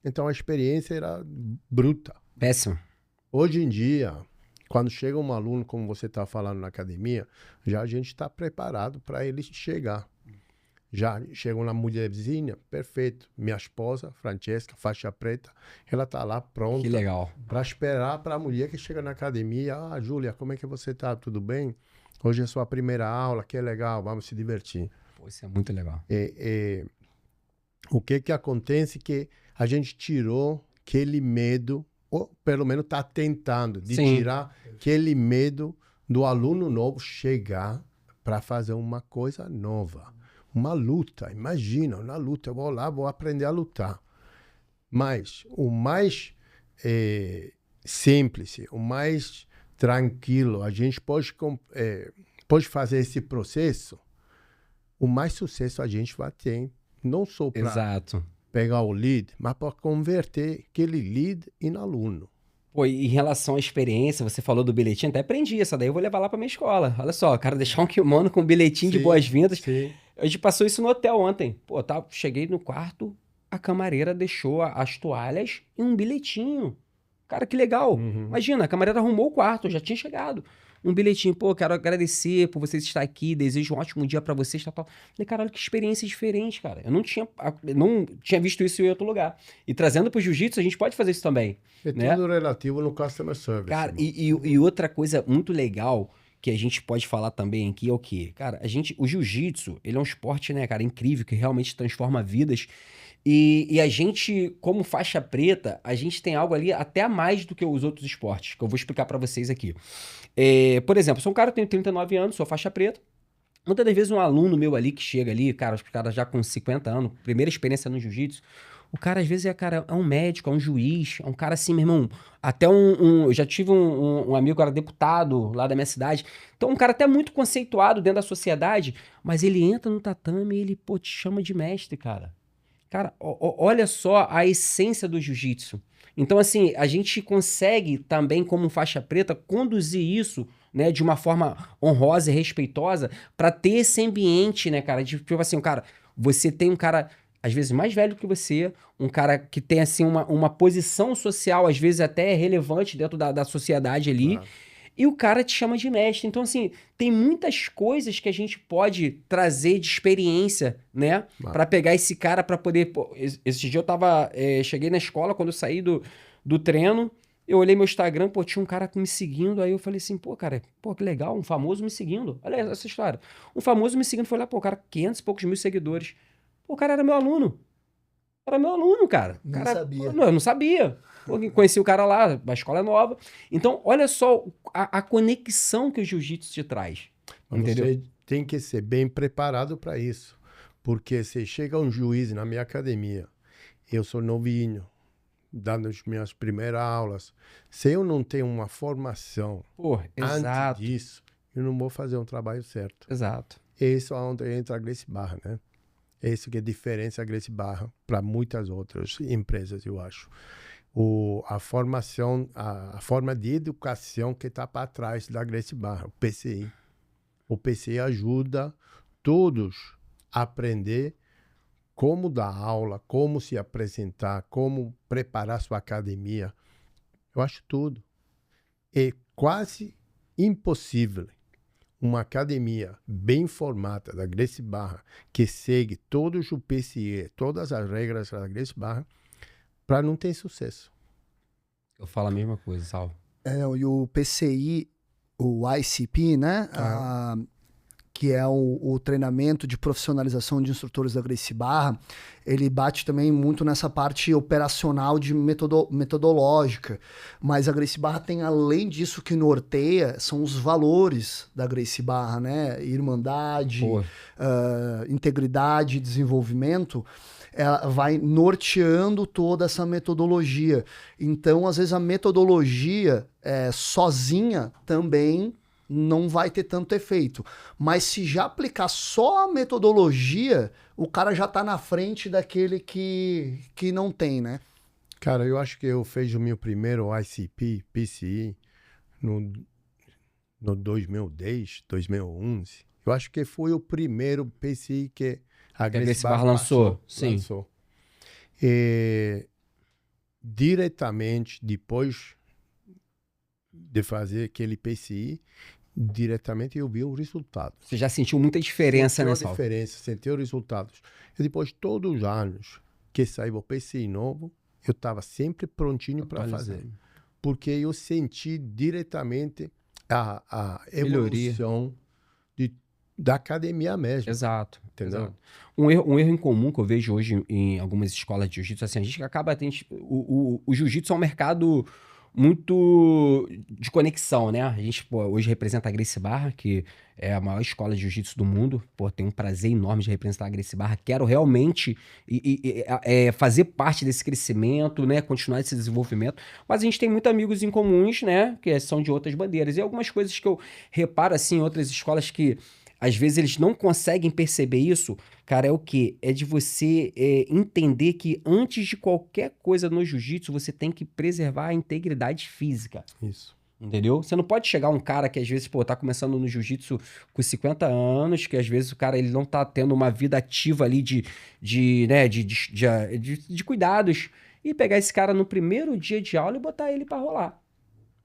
Então a experiência era bruta. Péssimo. Hoje em dia, quando chega um aluno, como você está falando na academia, já a gente está preparado para ele chegar. Já chega uma mulherzinha, perfeito. Minha esposa, Francesca, faixa preta, ela tá lá pronta. Que legal. Para esperar para a mulher que chega na academia. Ah, Júlia, como é que você tá? Tudo bem? Hoje é sua primeira aula, que legal, vamos se divertir. Pô, isso é muito legal. O que acontece que a gente tirou aquele medo, ou pelo menos está tentando de tirar aquele medo do aluno novo chegar para fazer uma coisa nova. Uma luta, imagina, uma luta. Eu vou lá, vou aprender a lutar. Mas o mais simples, o mais tranquilo, a gente pode fazer esse processo, o mais sucesso a gente vai ter, não só para Exato. pegar o lead, mas para converter aquele lead em aluno. Pô, e em relação à experiência, você falou do bilhetinho, até aprendi essa daí, eu vou levar lá pra minha escola. Olha só, cara, deixar um kimono com um bilhetinho de Sim, boas-vindas. sim. A gente passou isso no hotel ontem. Pô, cheguei no quarto, a camareira deixou as toalhas e um bilhetinho. Cara, que legal. Uhum. Imagina, a camareira arrumou o quarto, eu já tinha chegado. Um bilhetinho, pô, quero agradecer por vocês estar aqui, desejo um ótimo dia pra vocês, tal. Falei, caralho, que experiência diferente, cara. Eu não tinha visto isso em outro lugar. E trazendo pro jiu-jitsu, a gente pode fazer isso também. É né? tudo relativo no customer service. Cara, irmão. e outra coisa muito legal que a gente pode falar também aqui é o quê? Cara, o jiu-jitsu, ele é um esporte, né, cara, incrível, que realmente transforma vidas. E a gente, como faixa preta, a gente tem algo ali até a mais do que os outros esportes, que eu vou explicar pra vocês aqui. Por exemplo, sou um cara que tem 39 anos, sou faixa preta. Muitas das vezes um aluno meu ali que chega ali, cara, os caras já com 50 anos, primeira experiência no jiu-jitsu, o cara às vezes é um médico, é um juiz, é um cara assim, meu irmão, até eu já tive um amigo que era deputado lá da minha cidade, então um cara até muito conceituado dentro da sociedade, mas ele entra no tatame e ele, pô, te chama de mestre, cara. Cara, olha só a essência do jiu-jitsu. Então, assim, a gente consegue também, como faixa preta, conduzir isso, né, de uma forma honrosa e respeitosa para ter esse ambiente, né, cara, de tipo assim, cara, você tem um cara às vezes mais velho que você, um cara que tem assim uma posição social, às vezes até relevante dentro da sociedade ali, e o cara te chama de mestre. Então, assim, tem muitas coisas que a gente pode trazer de experiência, né? Pra pegar esse cara pra poder... Pô, esse dia eu cheguei na escola, quando eu saí do treino, eu olhei meu Instagram, pô, tinha um cara me seguindo, aí eu falei assim, pô, cara, pô, que legal, um famoso me seguindo. Olha essa história. Um famoso me seguindo, foi lá, pô, cara, 500 e poucos mil seguidores. Pô, o cara era meu aluno. Era meu aluno, cara. Não Cara, sabia. eu não sabia. Pô, conheci o cara lá, a escola é nova. Então, olha só a conexão que o jiu-jitsu te traz. Mas Entendeu? você tem que ser bem preparado para isso. Porque se chega um juiz na minha academia, eu sou novinho, dando as minhas primeiras aulas. Se eu não tenho uma formação Pô, exato. antes disso, eu não vou fazer um trabalho certo. Exato. Isso é onde entra a Gracie Barra, né? É isso que diferencia a Gracie Barra para muitas outras empresas, eu acho. A formação, a forma de educação que está para trás da Gracie Barra, o PCI. O PCI ajuda todos a aprender como dar aula, como se apresentar, como preparar sua academia. Eu acho tudo. É quase impossível uma academia bem formada da Gracie Barra, que segue todos o PCI, todas as regras da Gracie Barra, para não ter sucesso. Eu falo a mesma coisa, Salvo. E o PCI, o ICP, né? Que é o treinamento de profissionalização de instrutores da Gracie Barra, ele bate também muito nessa parte operacional de metodológica. Mas a Gracie Barra tem, além disso, que norteia, são os valores da Gracie Barra, né? Irmandade, integridade, desenvolvimento. Ela vai norteando toda essa metodologia. Então, às vezes, a metodologia sozinha também não vai ter tanto efeito. Mas se já aplicar só a metodologia, o cara já está na frente daquele que não tem, né? Cara, eu acho que eu fiz o meu primeiro ICP, PCI, no 2010, 2011. Eu acho que foi o primeiro PCI que a Gracie Barra lançou. Sim. Lançou. E, diretamente depois de fazer aquele PCI, diretamente eu vi o resultado. Você já sentiu muita diferença, né, Salvo? Sentiu os resultados. E depois, todos os anos que saiu o PCI novo, eu estava sempre prontinho para fazer. Porque eu senti diretamente a evolução da academia mesmo. Exato. Entendeu? Exato. Um erro em comum que eu vejo hoje em algumas escolas de jiu-jitsu, assim, a gente acaba... O jiu-jitsu é um mercado muito de conexão, né? A gente, pô, hoje representa a Gracie Barra, que é a maior escola de jiu-jitsu do mundo. Pô, tenho um prazer enorme de representar a Gracie Barra. Quero realmente fazer parte desse crescimento, né? Continuar esse desenvolvimento. Mas a gente tem muitos amigos em comuns, né? Que são de outras bandeiras. E algumas coisas que eu reparo, assim, em outras escolas que às vezes eles não conseguem perceber isso, cara, é o quê? É de você entender que antes de qualquer coisa no jiu-jitsu, você tem que preservar a integridade física. Isso. Entendeu? Você não pode chegar um cara que às vezes, pô, tá começando no jiu-jitsu com 50 anos, que às vezes o cara ele não tá tendo uma vida ativa ali de cuidados, e pegar esse cara no primeiro dia de aula e botar ele pra rolar.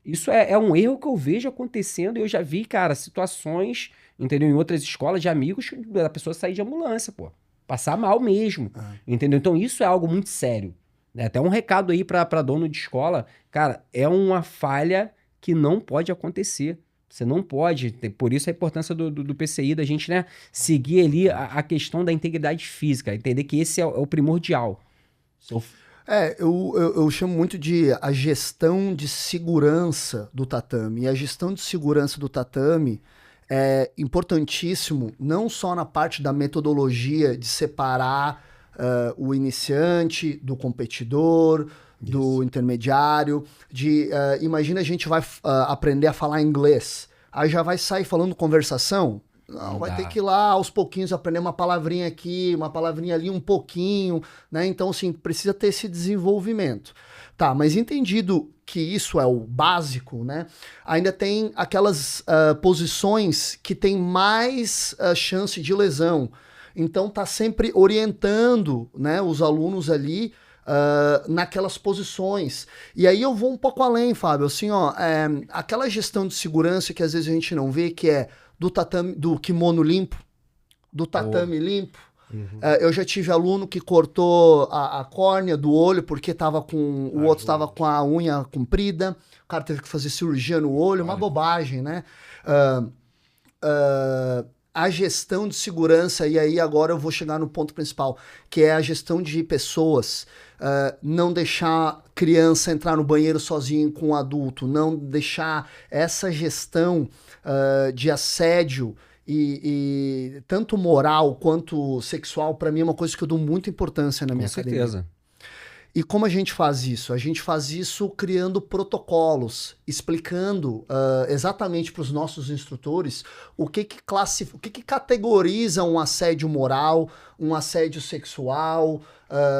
Isso é um erro que eu vejo acontecendo e eu já vi, cara, situações, entendeu? Em outras escolas de amigos, da pessoa sair de ambulância, pô. Passar mal mesmo, entendeu? Então isso é algo muito sério. Né? Até um recado aí pra dono de escola, cara, é uma falha que não pode acontecer. Você não pode, por isso a importância do PCI, da gente, né, seguir ali a questão da integridade física, entender que esse é o primordial. Eu chamo muito de a gestão de segurança do tatame. E a gestão de segurança do tatame é importantíssimo, não só na parte da metodologia de separar o iniciante do competidor, do intermediário, imagina a gente vai aprender a falar inglês, aí já vai sair falando conversação. Não, vai ter que ir lá aos pouquinhos aprender uma palavrinha aqui, uma palavrinha ali, um pouquinho, né? Então, assim, precisa ter esse desenvolvimento. Tá, mas entendido que isso é o básico, né? Ainda tem aquelas posições que tem mais chance de lesão. Então, tá sempre orientando, né, os alunos ali naquelas posições. E aí eu vou um pouco além, Fábio, assim, ó, aquela gestão de segurança que às vezes a gente não vê, que é do tatame, do kimono limpo, do tatame limpo. Eu já tive aluno que cortou a córnea do olho porque o outro estava com a unha comprida, o cara teve que fazer cirurgia no olho, uma bobagem, né? A gestão de segurança, e aí agora eu vou chegar no ponto principal, que é a gestão de pessoas. Não deixar criança entrar no banheiro sozinho com um adulto, não deixar essa gestão de assédio e tanto moral quanto sexual, para mim é uma coisa que eu dou muita importância na minha academia. Com certeza. E como a gente faz isso? A gente faz isso criando protocolos, explicando exatamente para os nossos instrutores o que categoriza um assédio moral, um assédio sexual,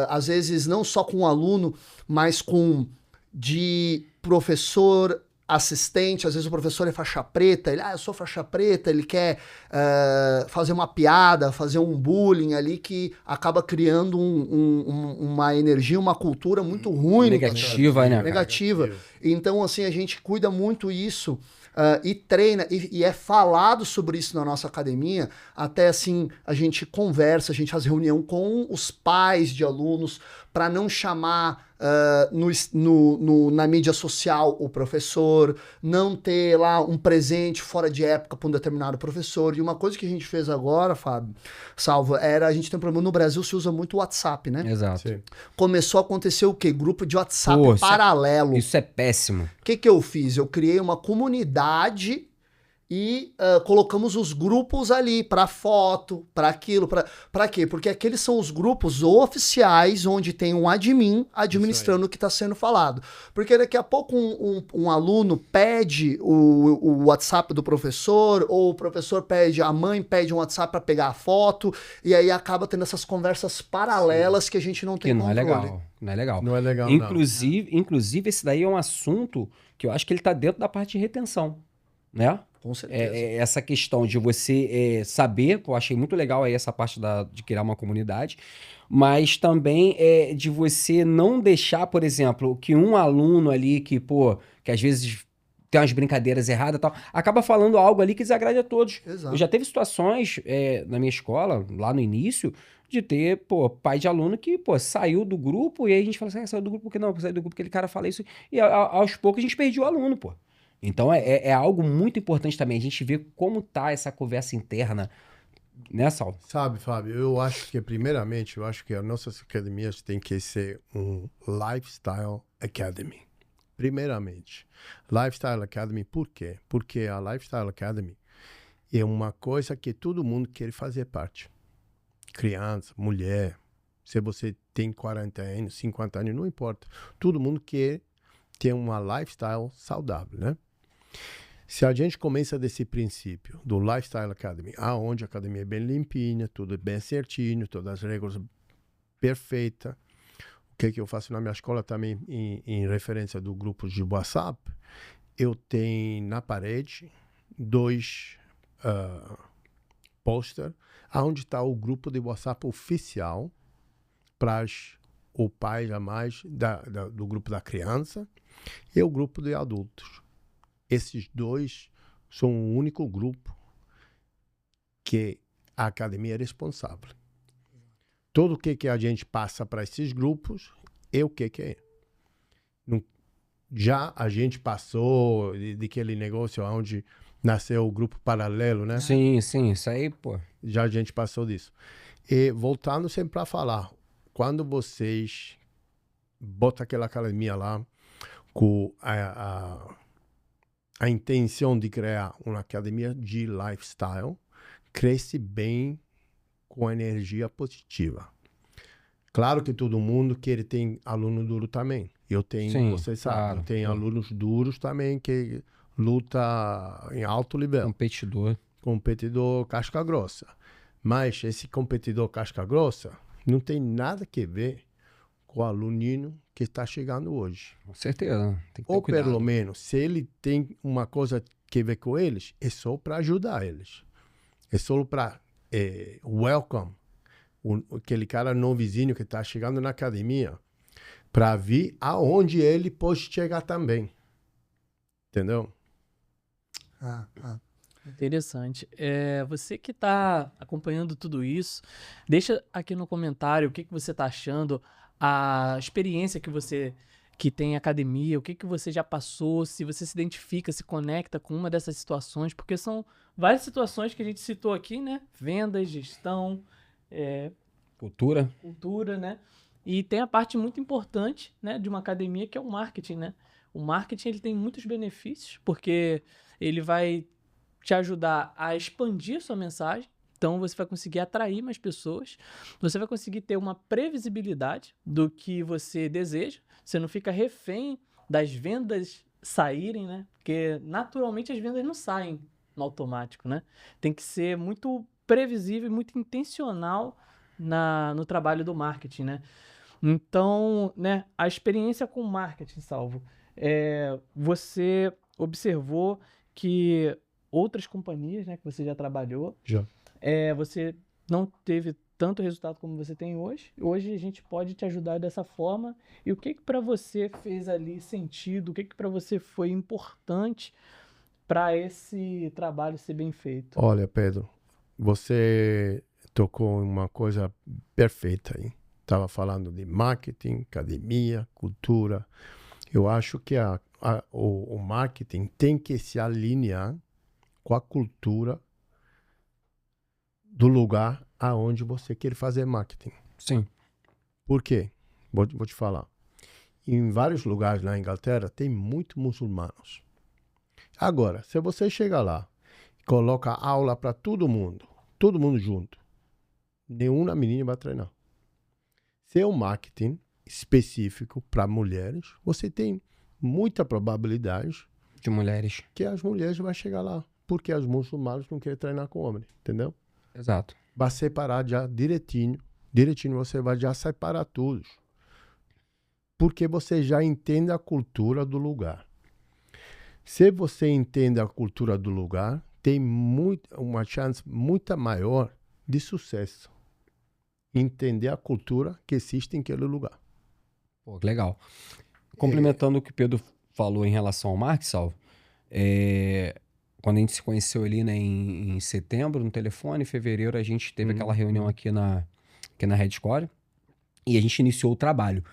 às vezes não só com o aluno, mas de professor assistente. Às vezes o professor é faixa preta, eu sou faixa preta, ele quer fazer uma piada, fazer um bullying ali que acaba criando uma energia, uma cultura muito ruim. Negativa, né? Negativa. Então, assim, a gente cuida muito isso e treina, e é falado sobre isso na nossa academia, até assim, a gente conversa, a gente faz reunião com os pais de alunos para não chamar na mídia social o professor, não ter lá um presente fora de época para um determinado professor. E uma coisa que a gente fez agora, Fábio, a gente tem um problema, no Brasil se usa muito o WhatsApp, né? Exato. Sim. Começou a acontecer o quê? Grupo de WhatsApp paralelo. Isso é péssimo. O que eu fiz? Eu criei uma comunidade e colocamos os grupos ali para foto, para aquilo, para quê? Porque aqueles são os grupos oficiais onde tem um admin administrando o que está sendo falado. Porque daqui a pouco um aluno pede o WhatsApp do professor, ou o professor a mãe pede um WhatsApp para pegar a foto, e aí acaba tendo essas conversas paralelas que a gente não tem controle. Não é legal. Não é legal. Não é legal, Inclusive, esse daí é um assunto que eu acho que ele está dentro da parte de retenção, né? Com certeza. Essa questão de você saber, eu achei muito legal aí essa parte de criar uma comunidade, mas também de você não deixar, por exemplo, que um aluno ali que às vezes tem umas brincadeiras erradas e tal, acaba falando algo ali que desagrade a todos. Exato. Eu já teve situações na minha escola, lá no início, de ter, pai de aluno que, saiu do grupo, e aí a gente fala assim, saiu do grupo porque não, saiu do grupo porque aquele cara fala isso, e aos poucos a gente perdia o aluno, Então é algo muito importante também, a gente ver como tá essa conversa interna, né, Saulo? Sabe, Fábio, eu acho que as nossas academias têm que ser um lifestyle academy. primeiramente. Lifestyle Academy, por quê? Porque a Lifestyle Academy é uma coisa que todo mundo quer fazer parte. Criança, mulher, se você tem 40 anos, 50 anos, não importa. Todo mundo quer ter uma lifestyle saudável, né? Se a gente começa desse princípio do Lifestyle Academy, aonde a academia é bem limpinha, tudo bem certinho, todas as regras perfeitas, o que eu faço na minha escola também, em referência do grupo de WhatsApp, eu tenho na parede 2 pôster, onde está o grupo de WhatsApp oficial para o pai a mais do grupo da criança e o grupo de adultos. Esses 2 são o único grupo que a academia é responsável. Tudo o que a gente passa para esses grupos é o que é. Não, já a gente passou daquele negócio onde nasceu o grupo paralelo, né? Sim, isso aí, pô. Já a gente passou disso. E voltando sempre para falar, quando vocês botam aquela academia lá com a intenção de criar uma academia de lifestyle, cresce bem com energia positiva. Claro que todo mundo quer ter aluno duro também. Eu tenho, Sim, você sabe, claro, eu tenho claro. alunos duros também que luta em alto nível. Competidor casca grossa. Mas esse competidor casca grossa não tem nada que ver com o aluninho que está chegando hoje. Com certeza. Tem que ter Ou cuidado. pelo menos, se ele tem uma coisa que ver com eles, é só para ajudar eles. É só para welcome aquele cara novizinho que está chegando na academia para ver aonde ele pode chegar também. Entendeu? Interessante. Você que está acompanhando tudo isso, deixa aqui no comentário o que você está achando, a experiência que tem em academia, o que você já passou, se você se identifica, se conecta com uma dessas situações, porque são várias situações que a gente citou aqui, né? Vendas, gestão, cultura, né? E tem a parte muito importante, né, de uma academia, que é o marketing, né? O marketing, ele tem muitos benefícios, porque ele vai te ajudar a expandir sua mensagem. Então, você vai conseguir atrair mais pessoas. Você vai conseguir ter uma previsibilidade do que você deseja. Você não fica refém das vendas saírem, né? Porque, naturalmente, as vendas não saem no automático, né? Tem que ser muito previsível e muito intencional no trabalho do marketing, né? Então, né, a experiência com marketing, Salvo, você observou que outras companhias, né, que você já trabalhou, você não teve tanto resultado como você tem hoje. Hoje a gente pode te ajudar dessa forma. E o que para você fez ali sentido? O que para você foi importante para esse trabalho ser bem feito? Olha, Pedro, você tocou em uma coisa perfeita aí. Estava falando de marketing, academia, cultura. Eu acho que o marketing tem que se alinhar com a cultura do lugar aonde você quer fazer marketing. Sim. Por quê? Vou te falar. Em vários lugares na Inglaterra tem muitos muçulmanos. Agora, se você chega lá e coloca aula para todo mundo junto, nenhuma menina vai treinar. Se é um marketing específico para mulheres, você tem muita probabilidade de mulheres que as mulheres vão chegar lá, porque os muçulmanos não querem treinar com homem, entendeu? Exato. Vai separar já direitinho você vai já separar tudo, porque você já entende a cultura do lugar. Se você entende a cultura do lugar, tem uma chance muito maior de sucesso. Entender a cultura que existe em aquele lugar. Pô, legal. Complementando o que o Pedro falou em relação ao marketing, Salvo, quando a gente se conheceu ali, né, em setembro, no telefone, em fevereiro a gente teve aquela reunião aqui na Red Score e a gente iniciou o trabalho.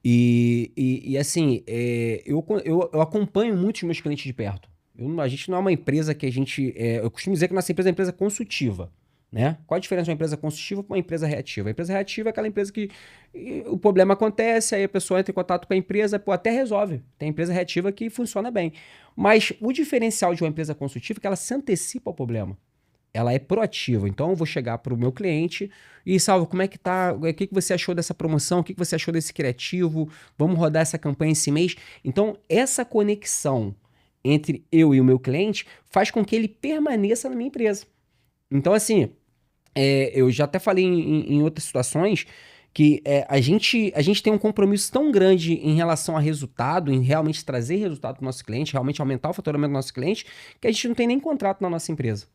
E assim, eu acompanho muitos meus clientes de perto. A gente não é uma empresa que a gente... eu costumo dizer que nossa empresa é uma empresa consultiva. Né? Qual a diferença de uma empresa consultiva para uma empresa reativa? A empresa reativa é aquela empresa que o problema acontece, aí a pessoa entra em contato com a empresa, pô, até resolve. Tem empresa reativa que funciona bem. Mas o diferencial de uma empresa consultiva é que ela se antecipa ao problema. Ela é proativa. Então eu vou chegar para o meu cliente e, Salvo, como é que tá? O que você achou dessa promoção? O que você achou desse criativo? Vamos rodar essa campanha esse mês? Então essa conexão entre eu e o meu cliente faz com que ele permaneça na minha empresa. Então assim, eu já até falei em outras situações que a gente tem um compromisso tão grande em relação a resultado, em realmente trazer resultado para o nosso cliente, realmente aumentar o faturamento do nosso cliente, que a gente não tem nem contrato na nossa empresa.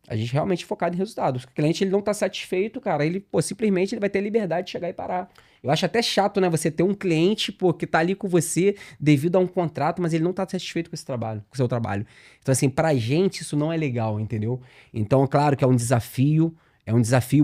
A gente realmente é focado em resultados. O cliente ele não está satisfeito, cara, ele simplesmente ele vai ter liberdade de chegar e parar. Eu acho até chato, né, você ter um cliente que tá ali com você devido a um contrato, mas ele não tá satisfeito com esse trabalho, com o seu trabalho. Então, assim, pra gente isso não é legal, entendeu? Então, claro que é um desafio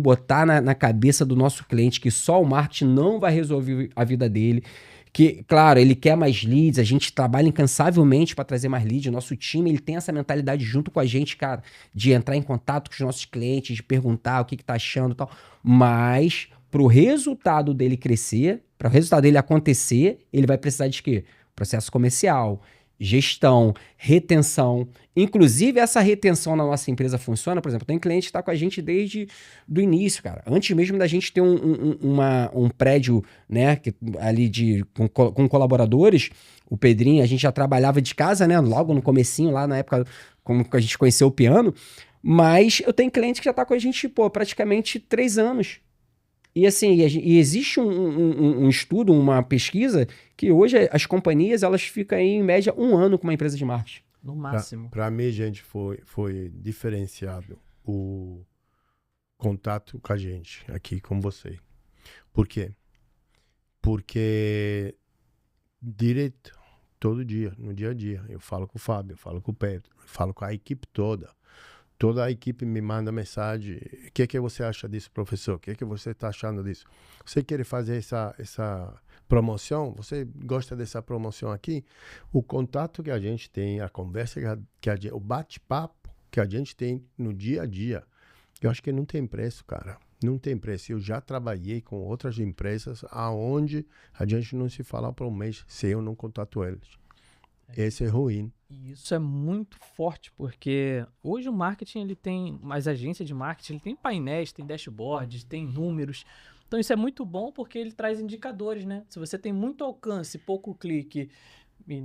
botar na cabeça do nosso cliente que só o marketing não vai resolver a vida dele. Que, claro, ele quer mais leads, a gente trabalha incansavelmente para trazer mais leads, o nosso time ele tem essa mentalidade junto com a gente, cara, de entrar em contato com os nossos clientes, de perguntar o que tá achando e tal, mas pro resultado dele crescer, para o resultado dele acontecer, ele vai precisar de quê? Processo comercial, gestão, retenção. Inclusive, essa retenção na nossa empresa funciona, por exemplo, tem cliente que está com a gente desde do início, cara. Antes mesmo da gente ter um prédio, né, ali com colaboradores, o Pedrinho, a gente já trabalhava de casa, né, logo no comecinho, lá na época, como a gente conheceu o piano, mas eu tenho cliente que já está com a gente, praticamente 3 anos. E assim, existe um estudo, uma pesquisa, que hoje as companhias, elas ficam aí, em média 1 ano com uma empresa de marketing. No máximo. Para mim, gente, foi diferenciado o contato com a gente, aqui com você. Por quê? Porque direto, todo dia, no dia a dia, eu falo com o Fábio, eu falo com o Pedro, eu falo com a equipe toda. Toda a equipe me manda mensagem. O que você acha disso, professor? O que você está achando disso? Você quer fazer essa promoção? Você gosta dessa promoção aqui? O contato que a gente tem, a conversa, o bate-papo que a gente tem no dia a dia, eu acho que não tem preço, cara. Não tem preço. Eu já trabalhei com outras empresas aonde a gente não se fala por um mês se eu não contato eles. Esse é ruim. E isso é muito forte, porque hoje o marketing, ele tem, as agências de marketing, ele tem painéis, tem dashboards, tem números. Então isso é muito bom porque ele traz indicadores, né? Se você tem muito alcance, pouco clique e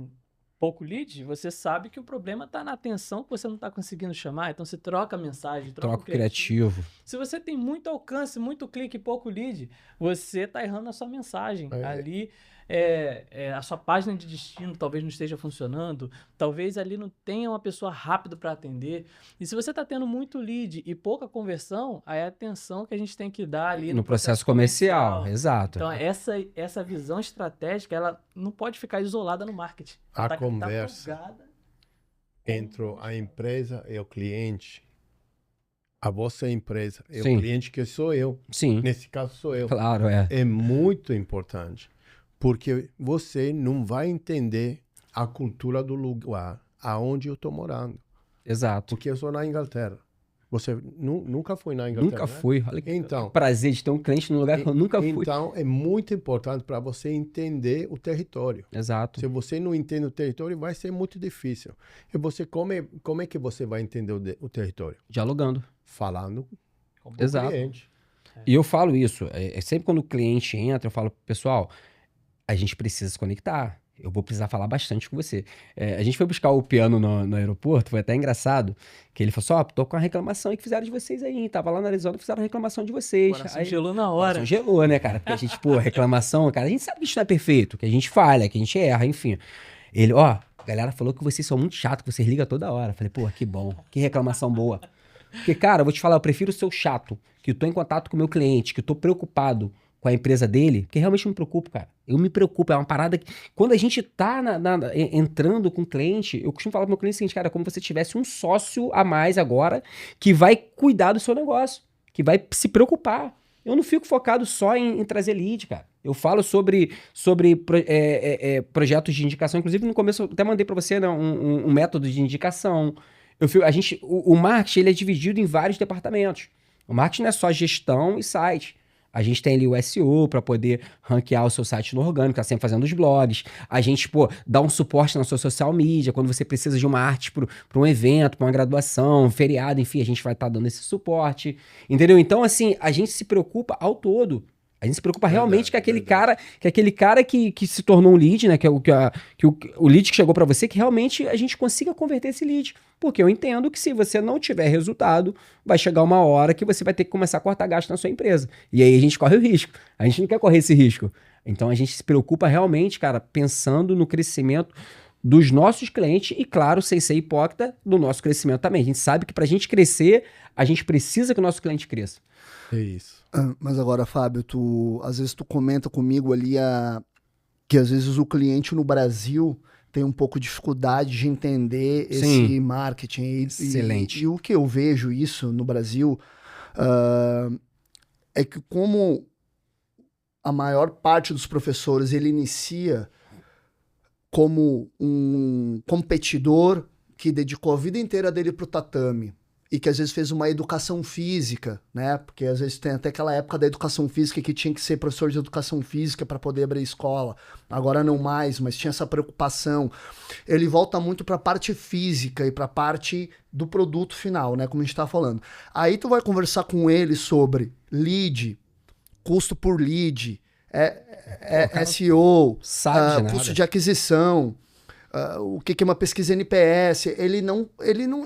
pouco lead, você sabe que o problema está na atenção que você não está conseguindo chamar. Então você troca a mensagem, troca o criativo. Se você tem muito alcance, muito clique e pouco lead, você está errando a sua mensagem. Ali a sua página de destino talvez não esteja funcionando, talvez ali não tenha uma pessoa rápida para atender. E se você está tendo muito lead e pouca conversão, aí é a atenção que a gente tem que dar ali no processo comercial. Exato. Então essa visão estratégica, ela não pode ficar isolada no marketing. A conversa entre a empresa e o cliente, a vossa empresa e o cliente, que sou eu. Sim. Nesse caso sou eu. Claro, é muito importante. Porque você não vai entender a cultura do lugar aonde eu estou morando. Exato. Porque eu sou na Inglaterra. Você nunca foi na Inglaterra? Nunca fui. Olha que prazer de ter um cliente num lugar que eu nunca fui. Então, é muito importante para você entender o território. Exato. Se você não entende o território, vai ser muito difícil. E você, como é que você vai entender o território? Dialogando. Falando com o cliente. E eu falo isso. Sempre quando o cliente entra, eu falo, pessoal, a gente precisa se conectar. Eu vou precisar falar bastante com você. A gente foi buscar o piano no aeroporto, foi até engraçado, que ele falou assim, tô com uma reclamação aí que fizeram de vocês aí. Tava lá na Arizona, fizeram reclamação de vocês. Coração gelou na hora. Coração gelou, né, cara? Porque a gente, reclamação, cara, a gente sabe que isso não é perfeito, que a gente falha, que a gente erra, enfim. Ele, a galera falou que vocês são muito chato, que vocês ligam toda hora. Eu falei, que bom, que reclamação boa. Porque, cara, eu vou te falar, eu prefiro ser o chato, que eu tô em contato com o meu cliente, que eu tô preocupado com a empresa dele, porque realmente eu me preocupo, cara. Eu me preocupo, é uma parada que... Quando a gente tá entrando com o cliente, eu costumo falar pro meu cliente o seguinte, cara, é como se você tivesse um sócio a mais agora que vai cuidar do seu negócio, que vai se preocupar. Eu não fico focado só em trazer lead, cara. Eu falo sobre projetos de indicação. Inclusive, no começo, eu até mandei para você, né, um método de indicação. O marketing ele é dividido em vários departamentos. O marketing não é só gestão e site. A gente tem ali o SEO para poder ranquear o seu site no orgânico, tá sempre fazendo os blogs. A gente, dá um suporte na sua social media, quando você precisa de uma arte para um evento, para uma graduação, um feriado, enfim, a gente vai estar dando esse suporte. Entendeu? Então, assim, a gente se preocupa ao todo. A gente se preocupa realmente que aquele cara que se tornou um lead, né? Que é o lead que chegou para você, que realmente a gente consiga converter esse lead. Porque eu entendo que se você não tiver resultado, vai chegar uma hora que você vai ter que começar a cortar gasto na sua empresa. E aí a gente corre o risco. A gente não quer correr esse risco. Então a gente se preocupa realmente, cara, pensando no crescimento dos nossos clientes e, claro, sem ser hipócrita, do nosso crescimento também. A gente sabe que pra gente crescer, a gente precisa que o nosso cliente cresça. É isso. Mas agora, Fábio, às vezes tu comenta comigo ali que às vezes o cliente no Brasil tem um pouco de dificuldade de entender esse marketing. Excelente. E o que eu vejo isso no Brasil é que como a maior parte dos professores ele inicia como um competidor que dedicou a vida inteira dele para o tatame e que às vezes fez uma educação física, né? Porque às vezes tem até aquela época da educação física que tinha que ser professor de educação física para poder abrir escola. Agora não mais, mas tinha essa preocupação. Ele volta muito para a parte física e para a parte do produto final, né? Como a gente está falando. Aí tu vai conversar com ele sobre lead, custo por lead, SEO, custo de aquisição, o que é uma pesquisa NPS, ele não,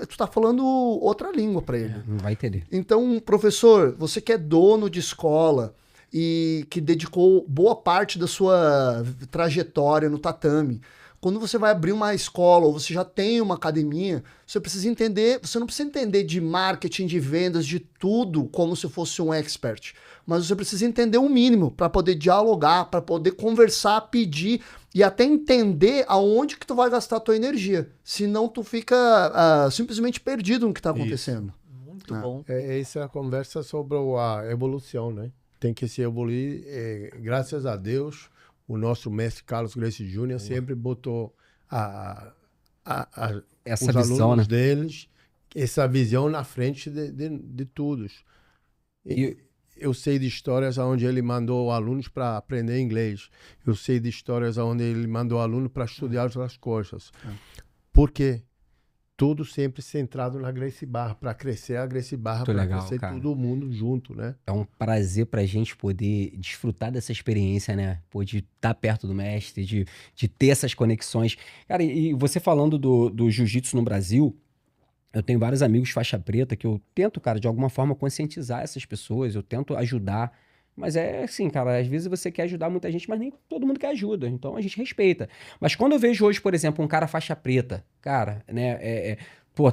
tu tá falando outra língua para ele. Não vai entender. Então, professor, você que é dono de escola e que dedicou boa parte da sua trajetória no tatame, quando você vai abrir uma escola ou você já tem uma academia, você precisa entender, você não precisa entender de marketing, de vendas, de tudo como se fosse um expert, mas você precisa entender o mínimo para poder dialogar, para poder conversar, pedir e até entender aonde que tu vai gastar a tua energia. Senão tu fica simplesmente perdido no que está acontecendo. Muito bom. Essa é a conversa sobre a evolução, né? Tem que se evoluir. Graças a Deus, o nosso mestre Carlos Gracie Jr. sempre botou essa os visão, alunos né? deles, essa visão na frente de todos. Eu sei de histórias onde ele mandou alunos para aprender inglês. Eu sei de histórias onde ele mandou alunos para estudar outras coisas. Por quê? Tudo sempre centrado na Gracie Barra, para crescer a Gracie Barra, para crescer todo mundo junto, né? É um prazer pra gente poder desfrutar dessa experiência, né? De estar perto do mestre, de ter essas conexões. Cara, e você falando do jiu-jitsu no Brasil, eu tenho vários amigos faixa preta que eu tento, cara, de alguma forma conscientizar essas pessoas, eu tento ajudar. Mas é assim, cara, às vezes você quer ajudar muita gente, mas nem todo mundo quer ajuda. Então a gente respeita. Mas quando eu vejo hoje, por exemplo, um cara faixa preta, cara, né,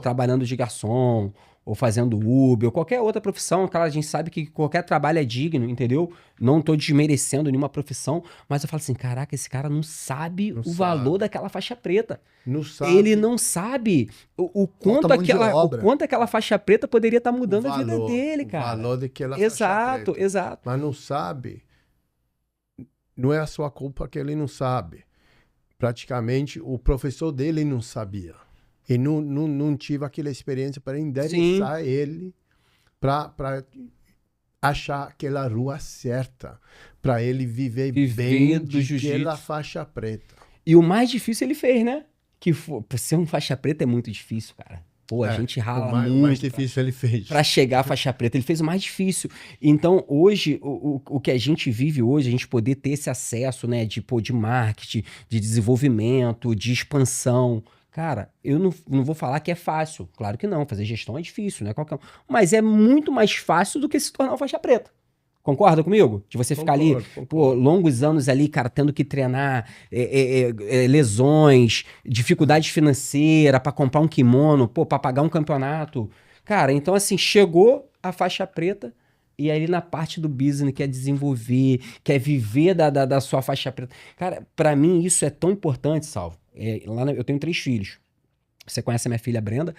trabalhando de garçom, ou fazendo Uber, ou qualquer outra profissão, cara, a gente sabe que qualquer trabalho é digno, entendeu? Não tô desmerecendo nenhuma profissão, mas eu falo assim, caraca, esse cara não sabe o valor daquela faixa preta. Não sabe. Ele não sabe o quanto aquela faixa preta poderia estar mudando a vida dele, cara. O valor daquela faixa preta. Exato. Mas não sabe. Não é a sua culpa que ele não sabe. Praticamente, o professor dele não sabia. E não tive aquela experiência para endereçar ele para achar aquela rua certa, para ele viver bem do jiu-jitsu, daquela faixa preta. E o mais difícil ele fez, né? Ser um faixa preta é muito difícil, cara. A gente rala muito. O mais difícil ele fez. Pra chegar à faixa preta, ele fez o mais difícil. Então, hoje, o que a gente vive hoje, a gente poder ter esse acesso, né, de marketing, de desenvolvimento, de expansão. Cara, eu não vou falar que é fácil. Claro que não, fazer gestão é difícil, né? Mas é muito mais fácil do que se tornar uma faixa preta. Concorda comigo? De você ficar ali, longos anos ali, cara, tendo que treinar lesões, dificuldade financeira pra comprar um kimono, pra pagar um campeonato. Cara, então assim, chegou a faixa preta e aí na parte do business quer desenvolver, quer viver da sua faixa preta. Cara, pra mim isso é tão importante, Salvo. Eu tenho 3 filhos. Você conhece a minha filha Brenda.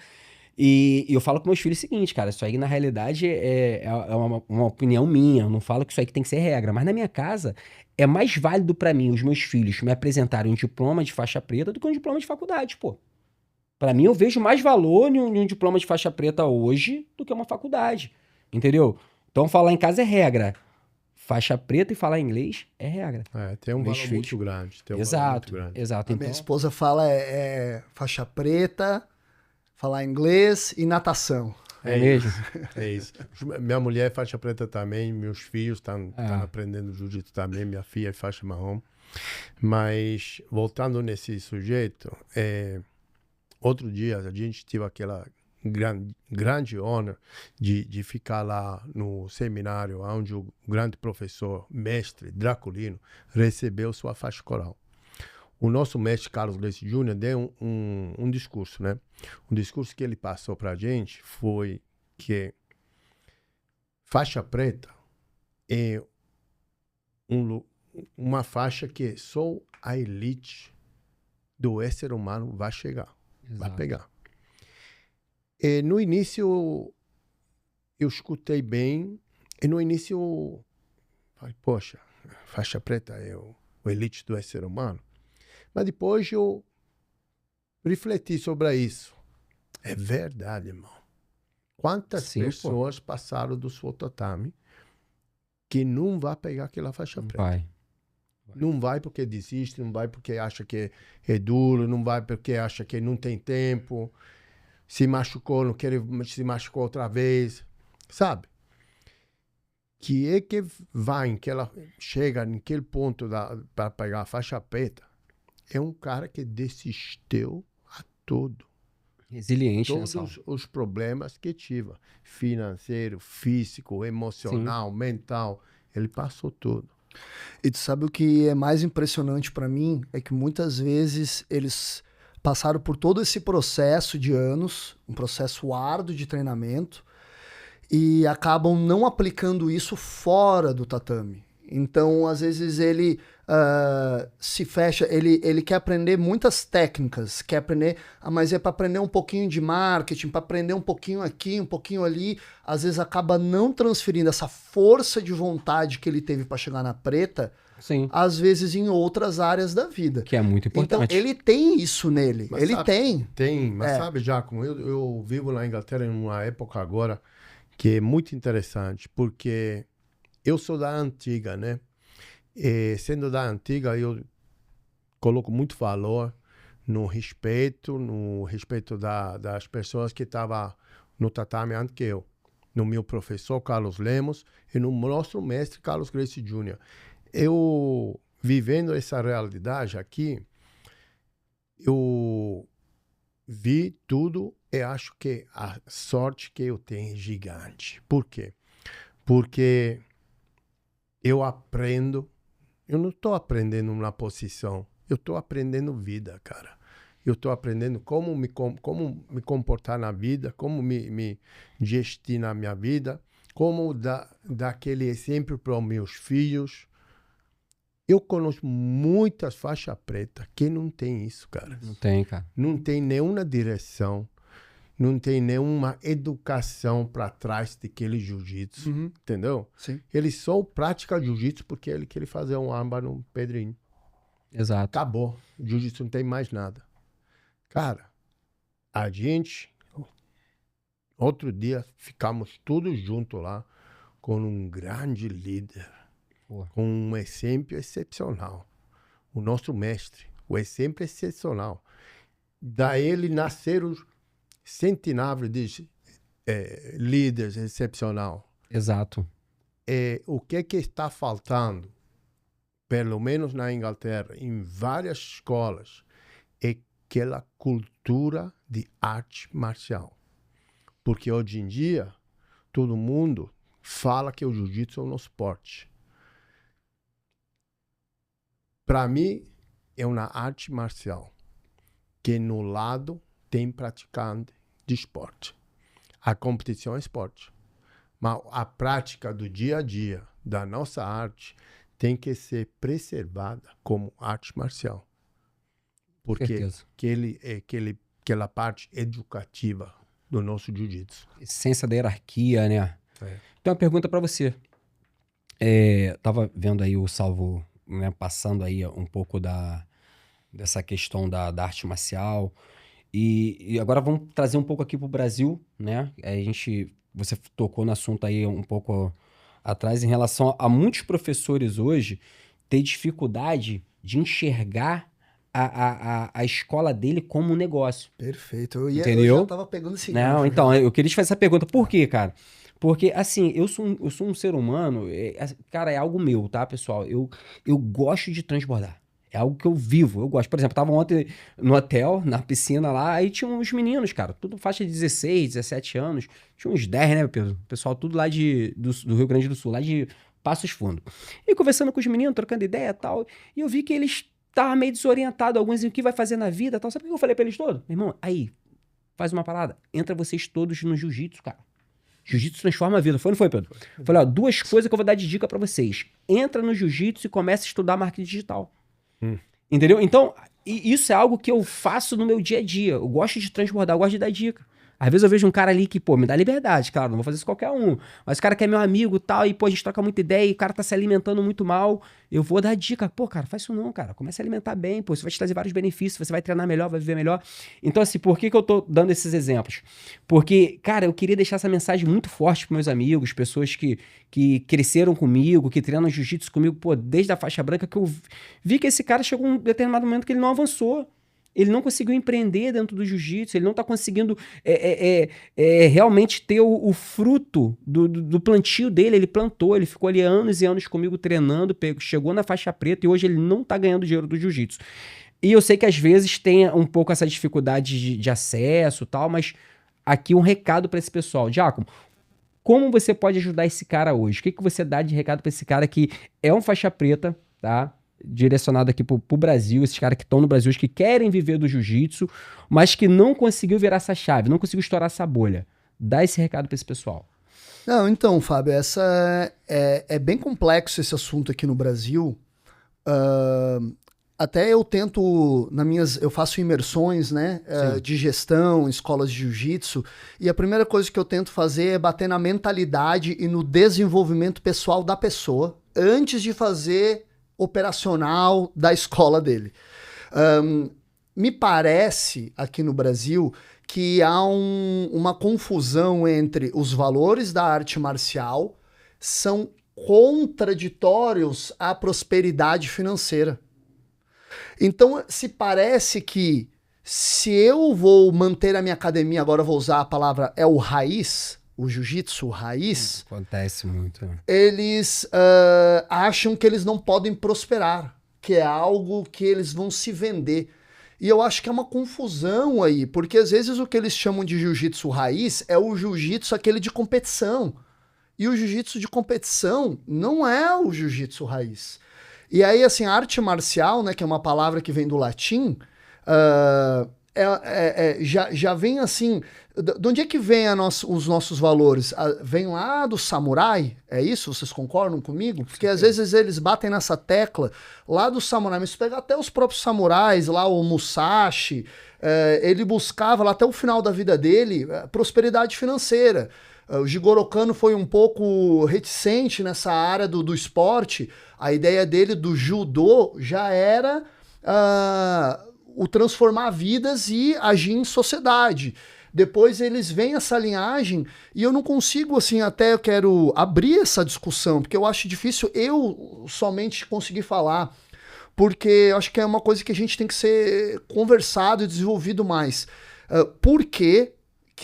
E eu falo com meus filhos o seguinte, cara, isso aí na realidade é uma opinião minha, eu não falo que isso aí que tem que ser regra, mas na minha casa é mais válido pra mim os meus filhos me apresentarem um diploma de faixa preta do que um diploma de faculdade, pô. Pra mim eu vejo mais valor em um diploma de faixa preta hoje do que uma faculdade. entendeu? Então falar em casa é regra. Faixa preta e falar inglês é regra. Tem um Meus valor filhos. muito grande. Tem um valor Exato, muito grande. exato. A Então, minha esposa fala faixa preta, falar inglês e natação. é mesmo? É isso. Minha mulher é faixa preta também, meus filhos estão aprendendo jiu-jitsu também, minha filha é faixa marrom. Mas, voltando nesse sujeito, outro dia a gente teve aquela grande honra de ficar lá no seminário onde o grande professor, mestre Draculino, recebeu sua faixa coral. O nosso mestre Carlos Gracie Jr. deu um discurso, né? Um discurso que ele passou para a gente foi que faixa preta é uma faixa que só a elite do ser humano vai chegar, vai pegar. E no início eu escutei bem, e no início eu falei, poxa, faixa preta é o elite do ser humano. Mas depois eu refleti sobre isso. É verdade, irmão. Quantas pessoas passaram do seu tatame que não vai pegar aquela faixa preta? Não vai porque desiste, não vai porque acha que é duro, não vai porque acha que não tem tempo, se machucou, não quer se machucou outra vez, sabe? Que vai, que ela chega naquele ponto para pegar a faixa preta, é um cara que desistiu a tudo. Resiliente, todos os problemas que tive, financeiro, físico, emocional, mental, ele passou tudo. E tu sabe o que é mais impressionante para mim? É que muitas vezes eles passaram por todo esse processo de anos, um processo árduo de treinamento, e acabam não aplicando isso fora do tatame. Então, às vezes, ele se fecha, ele quer aprender muitas técnicas, quer aprender, mas é para aprender um pouquinho de marketing, para aprender um pouquinho aqui, um pouquinho ali, às vezes acaba não transferindo essa força de vontade que ele teve para chegar na preta, às vezes em outras áreas da vida. Que é muito importante. Então, ele tem isso nele, mas ele sabe, tem. Tem, mas sabe, Giacomo, eu vivo na Inglaterra em uma época agora que é muito interessante, porque eu sou da antiga, né? E sendo da antiga, eu coloco muito valor no respeito das pessoas que estavam no tatame antes que eu. No meu professor, Carlos Lemos, e no nosso mestre, Carlos Gracie Jr. Eu, vivendo essa realidade aqui, eu vi tudo e acho que a sorte que eu tenho é gigante. Por quê? Porque eu aprendo. Eu não estou aprendendo uma posição. Eu estou aprendendo vida, cara. Eu estou aprendendo como me comportar na vida, como me gestir na minha vida, como dar aquele exemplo para os meus filhos. Eu conheço muitas faixas pretas que não tem isso, cara. Não tem, cara. Não tem nenhuma direção. Não tem nenhuma educação para trás daquele jiu-jitsu, entendeu? Sim. Ele só pratica jiu-jitsu porque ele quer fazer um amba no Pedrinho. Exato. Acabou. O jiu-jitsu não tem mais nada. Cara, a gente, outro dia, ficamos todos juntos lá com um grande líder, com um exemplo excepcional. O nosso mestre, o exemplo excepcional. Da ele nasceram centenários de líderes excepcional. Exato. O que está faltando, pelo menos na Inglaterra, em várias escolas, é aquela cultura de arte marcial. Porque hoje em dia, todo mundo fala que o jiu-jitsu é um esporte. Para mim, é uma arte marcial que no lado tem praticante de esporte. A competição é esporte. Mas a prática do dia a dia da nossa arte tem que ser preservada como arte marcial. Porque aquela parte educativa do nosso jiu-jitsu. Essência da hierarquia, né? Então, uma pergunta para você. Tava vendo aí o Salvo, né, passando aí um pouco dessa questão da arte marcial. E agora vamos trazer um pouco aqui pro Brasil, né? A gente você tocou no assunto aí um pouco atrás, em relação a muitos professores hoje ter dificuldade de enxergar a escola dele como um negócio. Perfeito. Eu já Entendeu? tava pegando esse Não, gancho então, já. eu queria te fazer essa pergunta. Por quê, cara? Porque, assim, eu sou um ser humano, cara, é algo meu, tá, pessoal? Eu gosto de transbordar. É algo que eu vivo, eu gosto. Por exemplo, eu tava ontem no hotel, na piscina lá, aí tinha uns meninos, cara, tudo faixa de 16, 17 anos. Tinha uns 10, né, Pedro? Pessoal, tudo lá do Rio Grande do Sul, lá de Passos Fundo. E conversando com os meninos, trocando ideia e tal, e eu vi que eles estavam meio desorientados, alguns o que vai fazer na vida e tal. Sabe o que eu falei pra eles todos? Meu irmão, aí, faz uma parada. Entra vocês todos no jiu-jitsu, cara. Jiu-jitsu transforma a vida. Foi ou não foi, Pedro? Falei, ó, 2 coisas que eu vou dar de dica pra vocês. Entra no jiu-jitsu e começa a estudar marketing digital. Entendeu? Então, isso é algo que eu faço no meu dia a dia. Eu gosto de transbordar, eu gosto de dar dica. Às vezes eu vejo um cara ali que, pô, me dá liberdade, claro, não vou fazer isso com qualquer um. Mas o cara que é meu amigo e tal, e, pô, a gente troca muita ideia e o cara tá se alimentando muito mal, eu vou dar dica. Pô, cara, faz isso não, cara. Comece a alimentar bem, pô, isso vai te trazer vários benefícios, você vai treinar melhor, vai viver melhor. Então, assim, por que eu tô dando esses exemplos? Porque, cara, eu queria deixar essa mensagem muito forte pros meus amigos, pessoas que cresceram comigo, que treinam jiu-jitsu comigo, pô, desde a faixa branca, que eu vi que esse cara chegou um determinado momento que ele não avançou. Ele não conseguiu empreender dentro do jiu-jitsu, ele não está conseguindo realmente ter o fruto do plantio dele. Ele plantou, ele ficou ali anos e anos comigo treinando, chegou na faixa preta e hoje ele não está ganhando dinheiro do jiu-jitsu. E eu sei que às vezes tem um pouco essa dificuldade de acesso e tal, mas aqui um recado para esse pessoal. Giacomo, como você pode ajudar esse cara hoje? O que você dá de recado para esse cara que é um faixa preta, tá? Direcionado aqui pro Brasil, esses caras que estão no Brasil, que querem viver do jiu-jitsu, mas que não conseguiu virar essa chave, não conseguiu estourar essa bolha. Dá esse recado para esse pessoal. Não, então, Fábio, é bem complexo esse assunto aqui no Brasil. Até eu tento, eu faço imersões, né, de gestão, escolas de jiu-jitsu, e a primeira coisa que eu tento fazer é bater na mentalidade e no desenvolvimento pessoal da pessoa, antes de fazer operacional da escola dele. Me parece, aqui no Brasil, que há uma confusão entre os valores da arte marcial são contraditórios à prosperidade financeira. Então, se parece que se eu vou manter a minha academia, agora eu vou usar a palavra, o raiz, o jiu-jitsu raiz... Acontece muito. Eles acham que eles não podem prosperar, que é algo que eles vão se vender. E eu acho que é uma confusão aí, porque às vezes o que eles chamam de jiu-jitsu raiz é o jiu-jitsu aquele de competição. E o jiu-jitsu de competição não é o jiu-jitsu raiz. E aí, assim, a arte marcial, né, que é uma palavra que vem do latim, já vem assim... De onde é que vem os nossos valores? Vem lá do samurai? É isso? Vocês concordam comigo? Porque às vezes eles batem nessa tecla lá do samurai. Mas se pegar até os próprios samurais, lá o Musashi, ele buscava lá até o final da vida dele prosperidade financeira. O Jigoro Kano foi um pouco reticente nessa área do esporte. A ideia dele do judô já era o transformar vidas e agir em sociedade. Depois eles veem essa linhagem e eu não consigo, assim, até eu quero abrir essa discussão, porque eu acho difícil eu somente conseguir falar, porque eu acho que é uma coisa que a gente tem que ser conversado e desenvolvido mais. Por que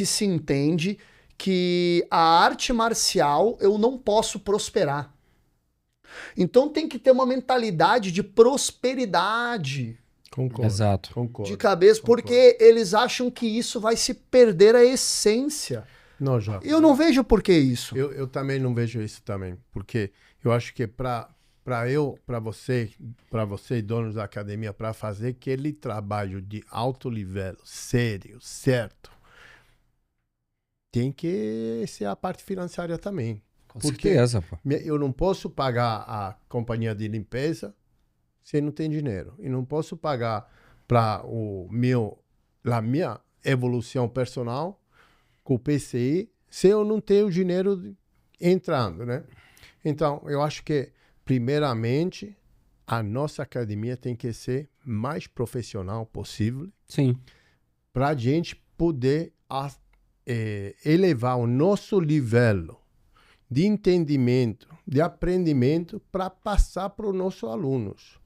se entende que a arte marcial eu não posso prosperar? Então tem que ter uma mentalidade de prosperidade. Concordo. Exato. Concordo. De cabeça, porque eles acham que isso vai se perder a essência. Não, já. Eu não vejo por que isso. Eu também não vejo isso também, porque eu acho que para você, donos da academia, para fazer aquele trabalho de alto nível, sério, certo, tem que ser a parte financeira também. Com certeza, pô. Eu não posso pagar a companhia de limpeza se não tem dinheiro. E não posso pagar para a minha evolução personal com o PCI se eu não tenho dinheiro entrando, né? Então, eu acho que, primeiramente, a nossa academia tem que ser mais profissional possível. Sim. Para a gente poder elevar o nosso nível de entendimento, de aprendimento para passar para os nossos alunos.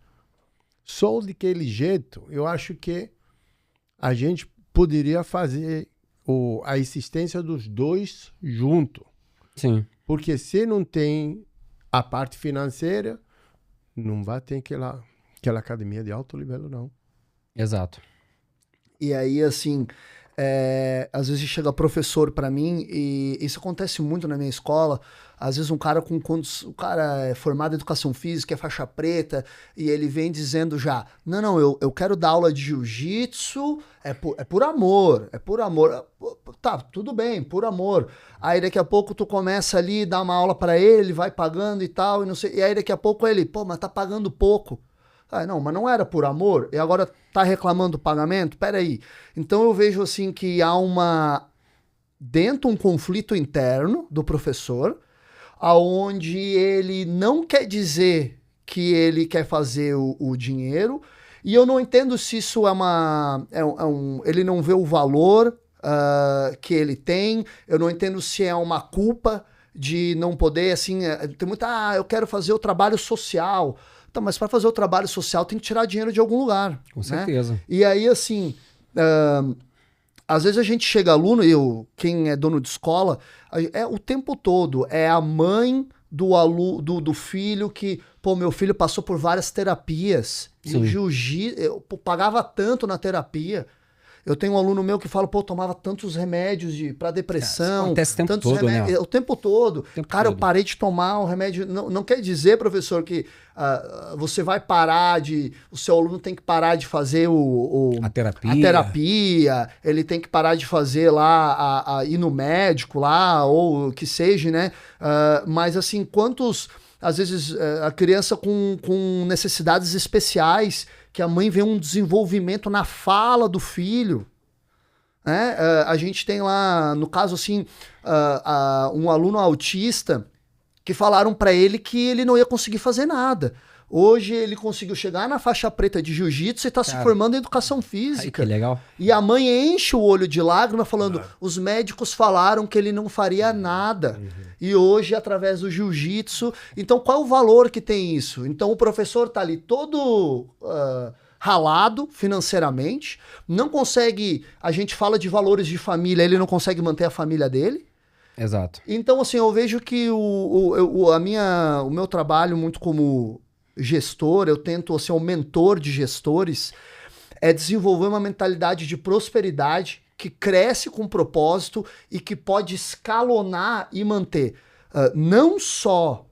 Só daquele jeito, eu acho que a gente poderia fazer a existência dos dois juntos. Sim. Porque se não tem a parte financeira, não vai ter aquela academia de alto nível, não. Exato. E aí, assim, às vezes chega professor pra mim, e isso acontece muito na minha escola. Às vezes o cara é formado em educação física, é faixa preta, e ele vem dizendo já, não, eu quero dar aula de jiu-jitsu, é por amor. Tá, tudo bem, por amor. Aí daqui a pouco tu começa ali, dá uma aula pra ele vai pagando e tal, e não sei, e aí daqui a pouco ele, pô, mas tá pagando pouco. Ah, não, mas não era por amor, e agora tá reclamando do pagamento? Peraí. Então eu vejo assim que há um conflito interno do professor, aonde ele não quer dizer que ele quer fazer o dinheiro, e eu não entendo se isso ele não vê o valor que ele tem, eu não entendo se é uma culpa de não poder, assim, tem muita, eu quero fazer o trabalho social. Então, mas para fazer o trabalho social tem que tirar dinheiro de algum lugar. Com certeza. Né? E aí, assim, às vezes a gente chega aluno, quem é dono de escola, o tempo todo é a mãe do filho que, pô, meu filho passou por várias terapias. E o jiu-jitsu, eu pagava tanto na terapia. Eu tenho um aluno meu que fala, pô, eu tomava tantos remédios para depressão. Acontece o tempo tantos todo, remédios, né? O tempo todo. Cara, eu parei de tomar o remédio. Não quer dizer, professor, que você vai parar o seu aluno tem que parar de fazer a terapia, ele tem que parar de fazer lá, ir no médico lá, ou o que seja, né? Mas assim, às vezes, a criança com necessidades especiais, que a mãe vê um desenvolvimento na fala do filho. Né? A gente tem lá, no caso assim, um aluno autista que falaram para ele que ele não ia conseguir fazer nada. Hoje ele conseguiu chegar na faixa preta de jiu-jitsu e está se formando em educação física. Ai, que legal. E a mãe enche o olho de lágrima falando, os médicos falaram que ele não faria nada. E hoje, através do jiu-jitsu... Então, qual é o valor que tem isso? Então, o professor está ali todo ralado financeiramente, não consegue... A gente fala de valores de família, ele não consegue manter a família dele. Exato. Então, assim, eu vejo que o meu trabalho muito como gestor, eu tento ser um mentor de gestores, é desenvolver uma mentalidade de prosperidade que cresce com propósito e que pode escalonar e manter. Não só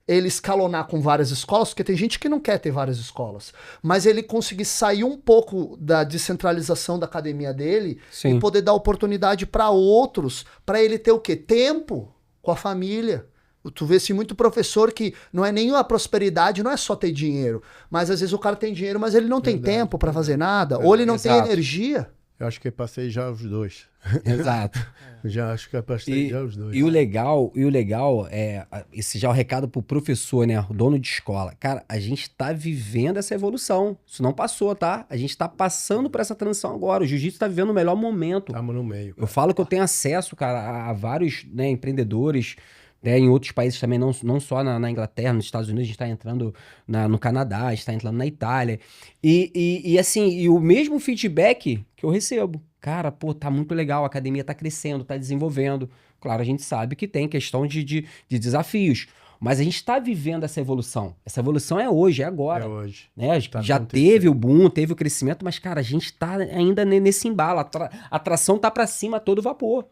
ele escalonar com várias escolas, porque tem gente que não quer ter várias escolas, mas ele conseguir sair um pouco da descentralização da academia dele e poder dar oportunidade para outros, para ele ter o quê? Tempo com a família. Tu vê assim, muito professor que não é nem a prosperidade, não é só ter dinheiro, mas às vezes o cara tem dinheiro, mas ele não tem tempo para fazer nada, ou ele não tem energia. Eu acho que eu passei já os dois. Exato. Já acho que eu passei já os dois. E o legal esse já é o recado pro professor, né? O dono de escola. Cara, a gente tá vivendo essa evolução. Isso não passou, tá? A gente tá passando por essa transição agora. O jiu-jitsu tá vivendo o melhor momento. Estamos no meio. Cara. Eu falo que eu tenho acesso, cara, a vários, né, empreendedores, né, em outros países também, não só na Inglaterra, nos Estados Unidos, a gente tá entrando no Canadá, a gente tá entrando na Itália. E assim, e o mesmo feedback que eu recebo. Cara, pô, tá muito legal, a academia tá crescendo, tá desenvolvendo. Claro, a gente sabe que tem questão de desafios, mas a gente tá vivendo essa evolução. Essa evolução é hoje, é agora. É hoje. Né? Já teve o boom, teve o crescimento, mas, cara, a gente tá ainda nesse embalo. A tração tá pra cima a todo vapor.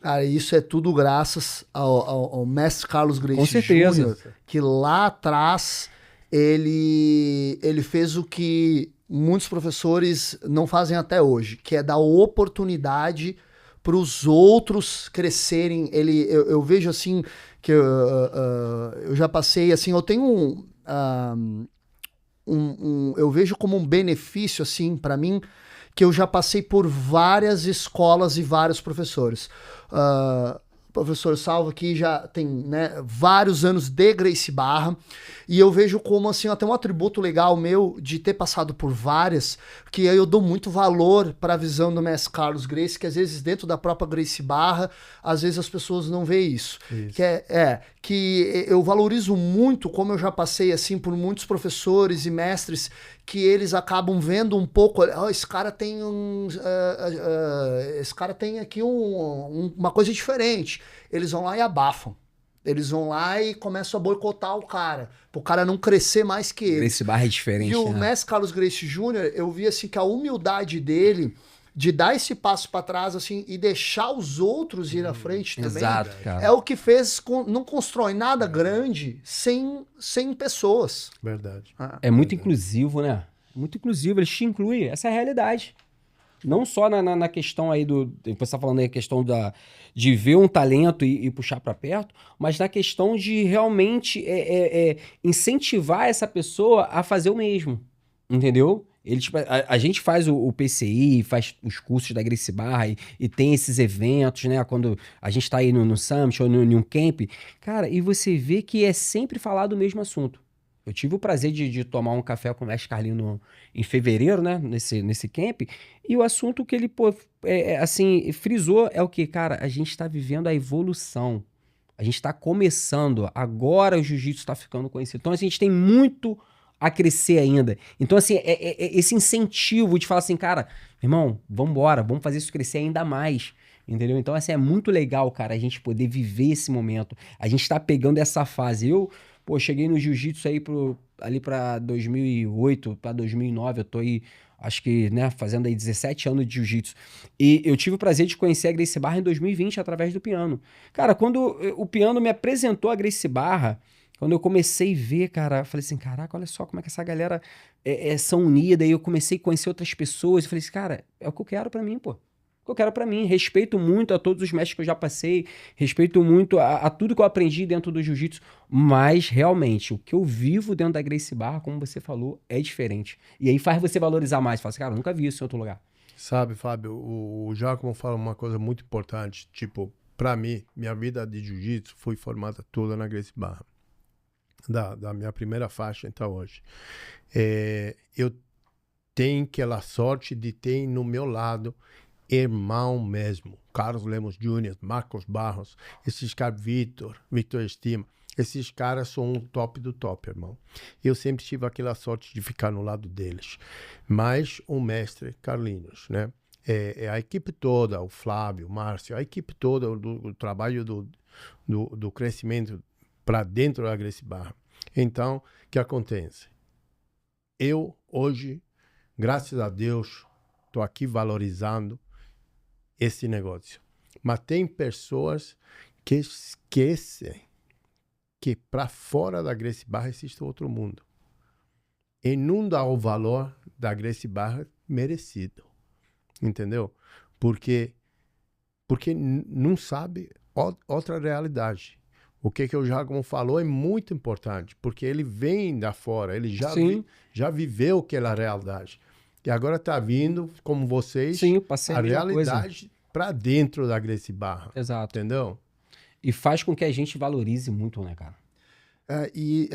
Cara, isso é tudo graças ao mestre Carlos Gracie Com certeza. Júnior, que lá atrás ele fez o que muitos professores não fazem até hoje, que é dar oportunidade para os outros crescerem. Eu vejo assim, que eu já passei, assim, eu tenho eu vejo como um benefício, assim, para mim, que eu já passei por várias escolas e vários professores. o professor Salvo aqui já tem, né, vários anos de Gracie Barra, e eu vejo como, assim, até um atributo legal meu de ter passado por várias, que eu dou muito valor para a visão do mestre Carlos Gracie, que às vezes dentro da própria Gracie Barra, às vezes as pessoas não veem isso. Que eu valorizo muito, como eu já passei, assim, por muitos professores e mestres, que eles acabam vendo um pouco, esse cara tem esse cara tem aqui uma coisa diferente. Eles vão lá e abafam. Eles vão lá e começam a boicotar o cara, pro cara não crescer mais que ele. Gracie Barra é diferente, E o mestre Carlos Gracie Jr., eu vi assim que a humildade dele de dar esse passo para trás assim e deixar os outros ir à frente também. Exato, cara. É o que fez, não constrói nada grande sem pessoas. Verdade. É muito inclusivo, né? Muito inclusivo, eles te incluem, essa é a realidade. Não só na questão aí você tá falando aí a questão de ver um talento e puxar para perto, mas na questão de realmente incentivar essa pessoa a fazer o mesmo, entendeu? Ele, tipo, a gente faz o PCI, faz os cursos da Gracie Barra e tem esses eventos, né? Quando a gente tá aí no Summit ou em um camp, cara, e você vê que é sempre falar do mesmo assunto. Eu tive o prazer de tomar um café com o mestre Carlinho em fevereiro, né? Nesse camp. E o assunto que ele, assim, frisou é o que? Cara, a gente tá vivendo a evolução. A gente tá começando. Agora o jiu-jitsu tá ficando conhecido. Então, assim, a gente tem muito a crescer ainda. Então, assim, esse incentivo de falar assim, cara, irmão, vambora, vamos fazer isso crescer ainda mais. Entendeu? Então, assim, é muito legal, cara, a gente poder viver esse momento. A gente tá pegando essa fase. Eu cheguei no jiu-jitsu aí ali pra 2008, pra 2009, eu tô aí, acho que, né, fazendo aí 17 anos de jiu-jitsu. E eu tive o prazer de conhecer a Gracie Barra em 2020 através do piano. Cara, quando o piano me apresentou a Gracie Barra, quando eu comecei a ver, cara, eu falei assim, caraca, olha só como é que essa galera são unida. E eu comecei a conhecer outras pessoas. Eu falei assim, cara, é o que eu quero pra mim, pô. Eu quero pra mim, respeito muito a todos os mestres que eu já passei, respeito muito a tudo que eu aprendi dentro do jiu-jitsu, mas realmente o que eu vivo dentro da Gracie Barra, como você falou, é diferente. E aí faz você valorizar mais, fala assim, cara, eu nunca vi isso em outro lugar. Sabe, Fábio, o Giacomo fala uma coisa muito importante, tipo, pra mim, minha vida de jiu-jitsu foi formada toda na Gracie Barra, da minha primeira faixa até hoje. Eu tenho aquela sorte de ter no meu lado irmão mesmo, Carlos Lemos Jr., Marcos Barros, esses caras, Vitor Estima, esses caras são o top do top, irmão. Eu sempre tive aquela sorte de ficar no lado deles. Mas o mestre Carlinhos, né? A equipe toda, o Flávio, o Márcio, a equipe toda, o trabalho do crescimento para dentro da Gracie Barra. Então, o que acontece? Eu, hoje, graças a Deus, estou aqui valorizando esse negócio. Mas tem pessoas que esquecem que para fora da Gracie Barra existe outro mundo. E não dá o valor da Gracie Barra merecido. Entendeu? Porque não sabe outra realidade. O que o Giacomo falou é muito importante, porque ele vem da fora, ele já viveu aquela realidade. E agora está vindo, como vocês, a realidade para dentro da Gracie Barra. Exato. Entendeu? E faz com que a gente valorize muito, né, cara? E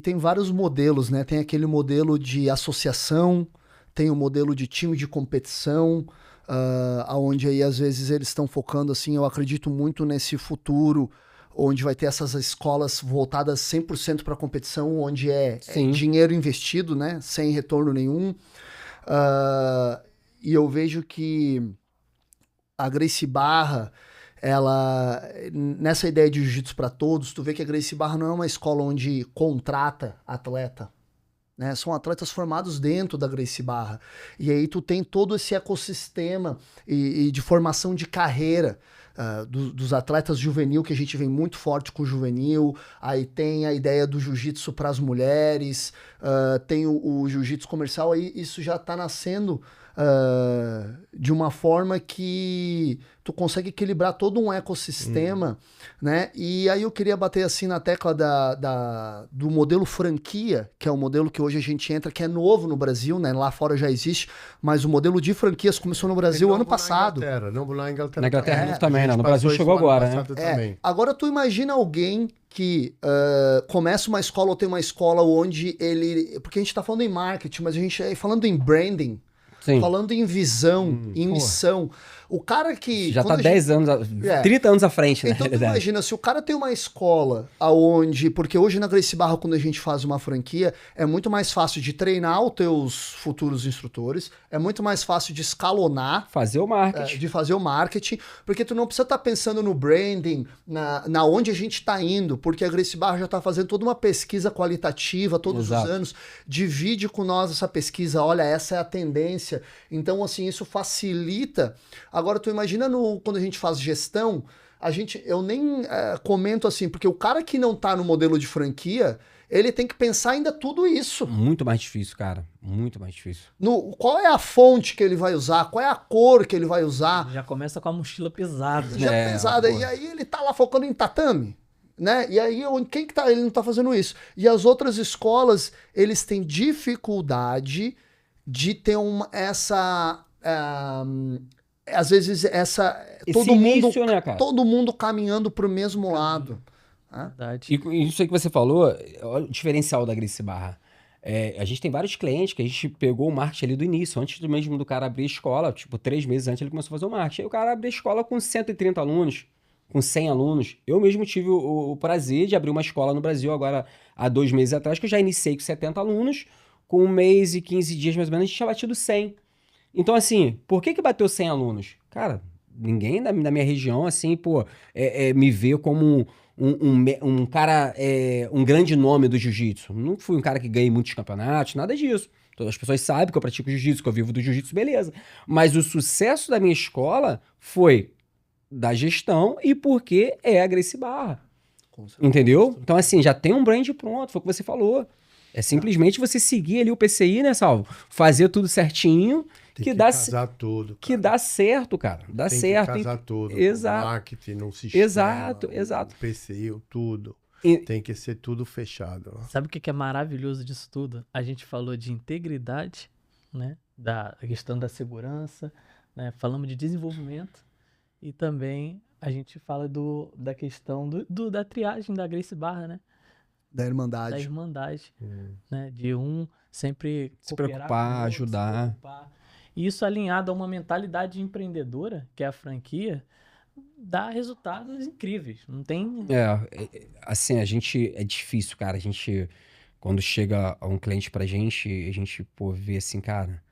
tem vários modelos, né? Tem aquele modelo de associação, tem o modelo de time de competição, onde aí às vezes eles estão focando, assim, eu acredito muito nesse futuro, onde vai ter essas escolas voltadas 100% para a competição, onde é dinheiro investido, né? Sem retorno nenhum. E eu vejo que a Gracie Barra, ela, nessa ideia de jiu-jitsu para todos, tu vê que a Gracie Barra não é uma escola onde contrata atleta, né? São atletas formados dentro da Gracie Barra. E aí tu tem todo esse ecossistema e de formação de carreira, dos atletas juvenil, que a gente vem muito forte com o juvenil. Aí tem a ideia do jiu-jitsu para as mulheres, tem o jiu-jitsu comercial. Aí isso já está nascendo de uma forma que tu consegue equilibrar todo um ecossistema, né? E aí eu queria bater assim na tecla do modelo franquia, que é o modelo que hoje a gente entra, que é novo no Brasil, né? Lá fora já existe, mas o modelo de franquias começou no Brasil ano passado. Não, na Inglaterra. Na Inglaterra também, né? No passou Brasil isso chegou ano agora, né? passado também. Agora tu imagina alguém que começa uma escola ou tem uma escola onde ele... Porque a gente tá falando em marketing, mas a gente falando em branding, Sim. falando em visão, em porra. missão. O cara que... Já tá quando a 10 anos, 30 anos à frente, né? Então tu imagina, se o cara tem uma escola aonde... Porque hoje na Gracie Barra, quando a gente faz uma franquia, é muito mais fácil de treinar os teus futuros instrutores, é muito mais fácil de escalonar, Fazer o marketing. de fazer o marketing, porque tu não precisa estar pensando no branding, na onde a gente está indo, porque a Gracie Barra já está fazendo toda uma pesquisa qualitativa todos Exato. os anos, divide com nós essa pesquisa, olha, essa é a tendência, então assim, isso facilita. Agora tu imagina quando a gente faz gestão, eu nem comento assim, porque o cara que não tá no modelo de franquia, ele tem que pensar ainda tudo isso. Muito mais difícil, cara. Muito mais difícil. Qual é a fonte que ele vai usar? Qual é a cor que ele vai usar? Já começa com a mochila pesada. Já pesada. pô. E aí ele tá lá focando em tatame, né? E aí quem que tá? Ele não tá fazendo isso. E as outras escolas, eles têm dificuldade de ter às vezes Esse início, né, cara? todo mundo caminhando pro mesmo lado. Verdade. E isso aí que você falou, olha o diferencial da Gracie Barra. A gente tem vários clientes que a gente pegou o marketing ali do início, antes mesmo do cara abrir a escola, tipo, 3 meses antes ele começou a fazer o marketing. Aí o cara abriu a escola com 130 alunos, com 100 alunos. Eu mesmo tive o prazer de abrir uma escola no Brasil agora, há 2 meses atrás, que eu já iniciei com 70 alunos, com 1 mês e 15 dias mais ou menos, a gente tinha batido 100. Então, assim, por que bateu 100 alunos? Cara, ninguém da minha região, assim, pô, me vê como um cara, um grande nome do jiu-jitsu. Não fui um cara que ganhei muitos campeonatos, nada disso. Todas as pessoas sabem que eu pratico jiu-jitsu, que eu vivo do jiu-jitsu, beleza. Mas o sucesso da minha escola foi da gestão e porque é a Gracie Barra. Entendeu? Então, assim, já tem um brand pronto, foi o que você falou. É simplesmente você seguir ali o PCI, né, Salvo? Fazer tudo certinho, Tem que que dá casar tudo. que dá certo, cara. Dá Tem certo. que casar tudo. Exato. O marketing, no sistema. Exato. O PCI, tudo. E- Tem que ser tudo fechado. Sabe o que é maravilhoso disso tudo? A gente falou de integridade, né? Da questão da segurança, né? Falamos de desenvolvimento e também a gente fala da questão da triagem da Gracie Barra, né? Da Da Irmandade. irmandade, né? De sempre Se cooperar preocupar, com o outro, ajudar. se preocupar. E isso alinhado a uma mentalidade empreendedora, que é a franquia, dá resultados incríveis. Não tem... Assim, é difícil, cara. A gente, quando chega um cliente pra gente, a gente, pô, vê assim, cara,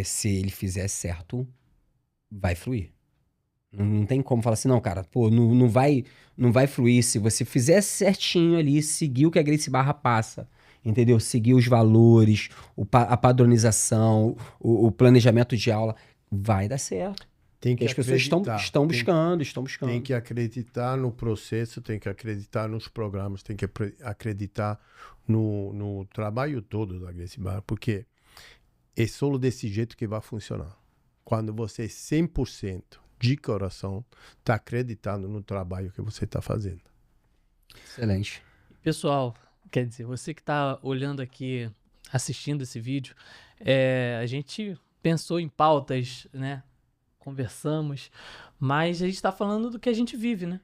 se ele fizer certo, vai fluir. Não tem como falar assim, não, cara, pô, não vai fluir se você fizer certinho ali, seguir o que a Gracie Barra passa, entendeu? Seguir os valores, a padronização, o planejamento de aula, vai dar certo. Tem Porque que as pessoas estão acreditar. buscando. Tem que acreditar no processo, tem que acreditar nos programas, tem que acreditar no trabalho todo da Gracie Barra, porque é só desse jeito que vai funcionar. Quando você 100% de coração está acreditando no trabalho que você está fazendo. Excelente. Pessoal, quer dizer, você que está olhando aqui, assistindo esse vídeo, a gente pensou em pautas, né? Conversamos, mas a gente está falando do que a gente vive, né?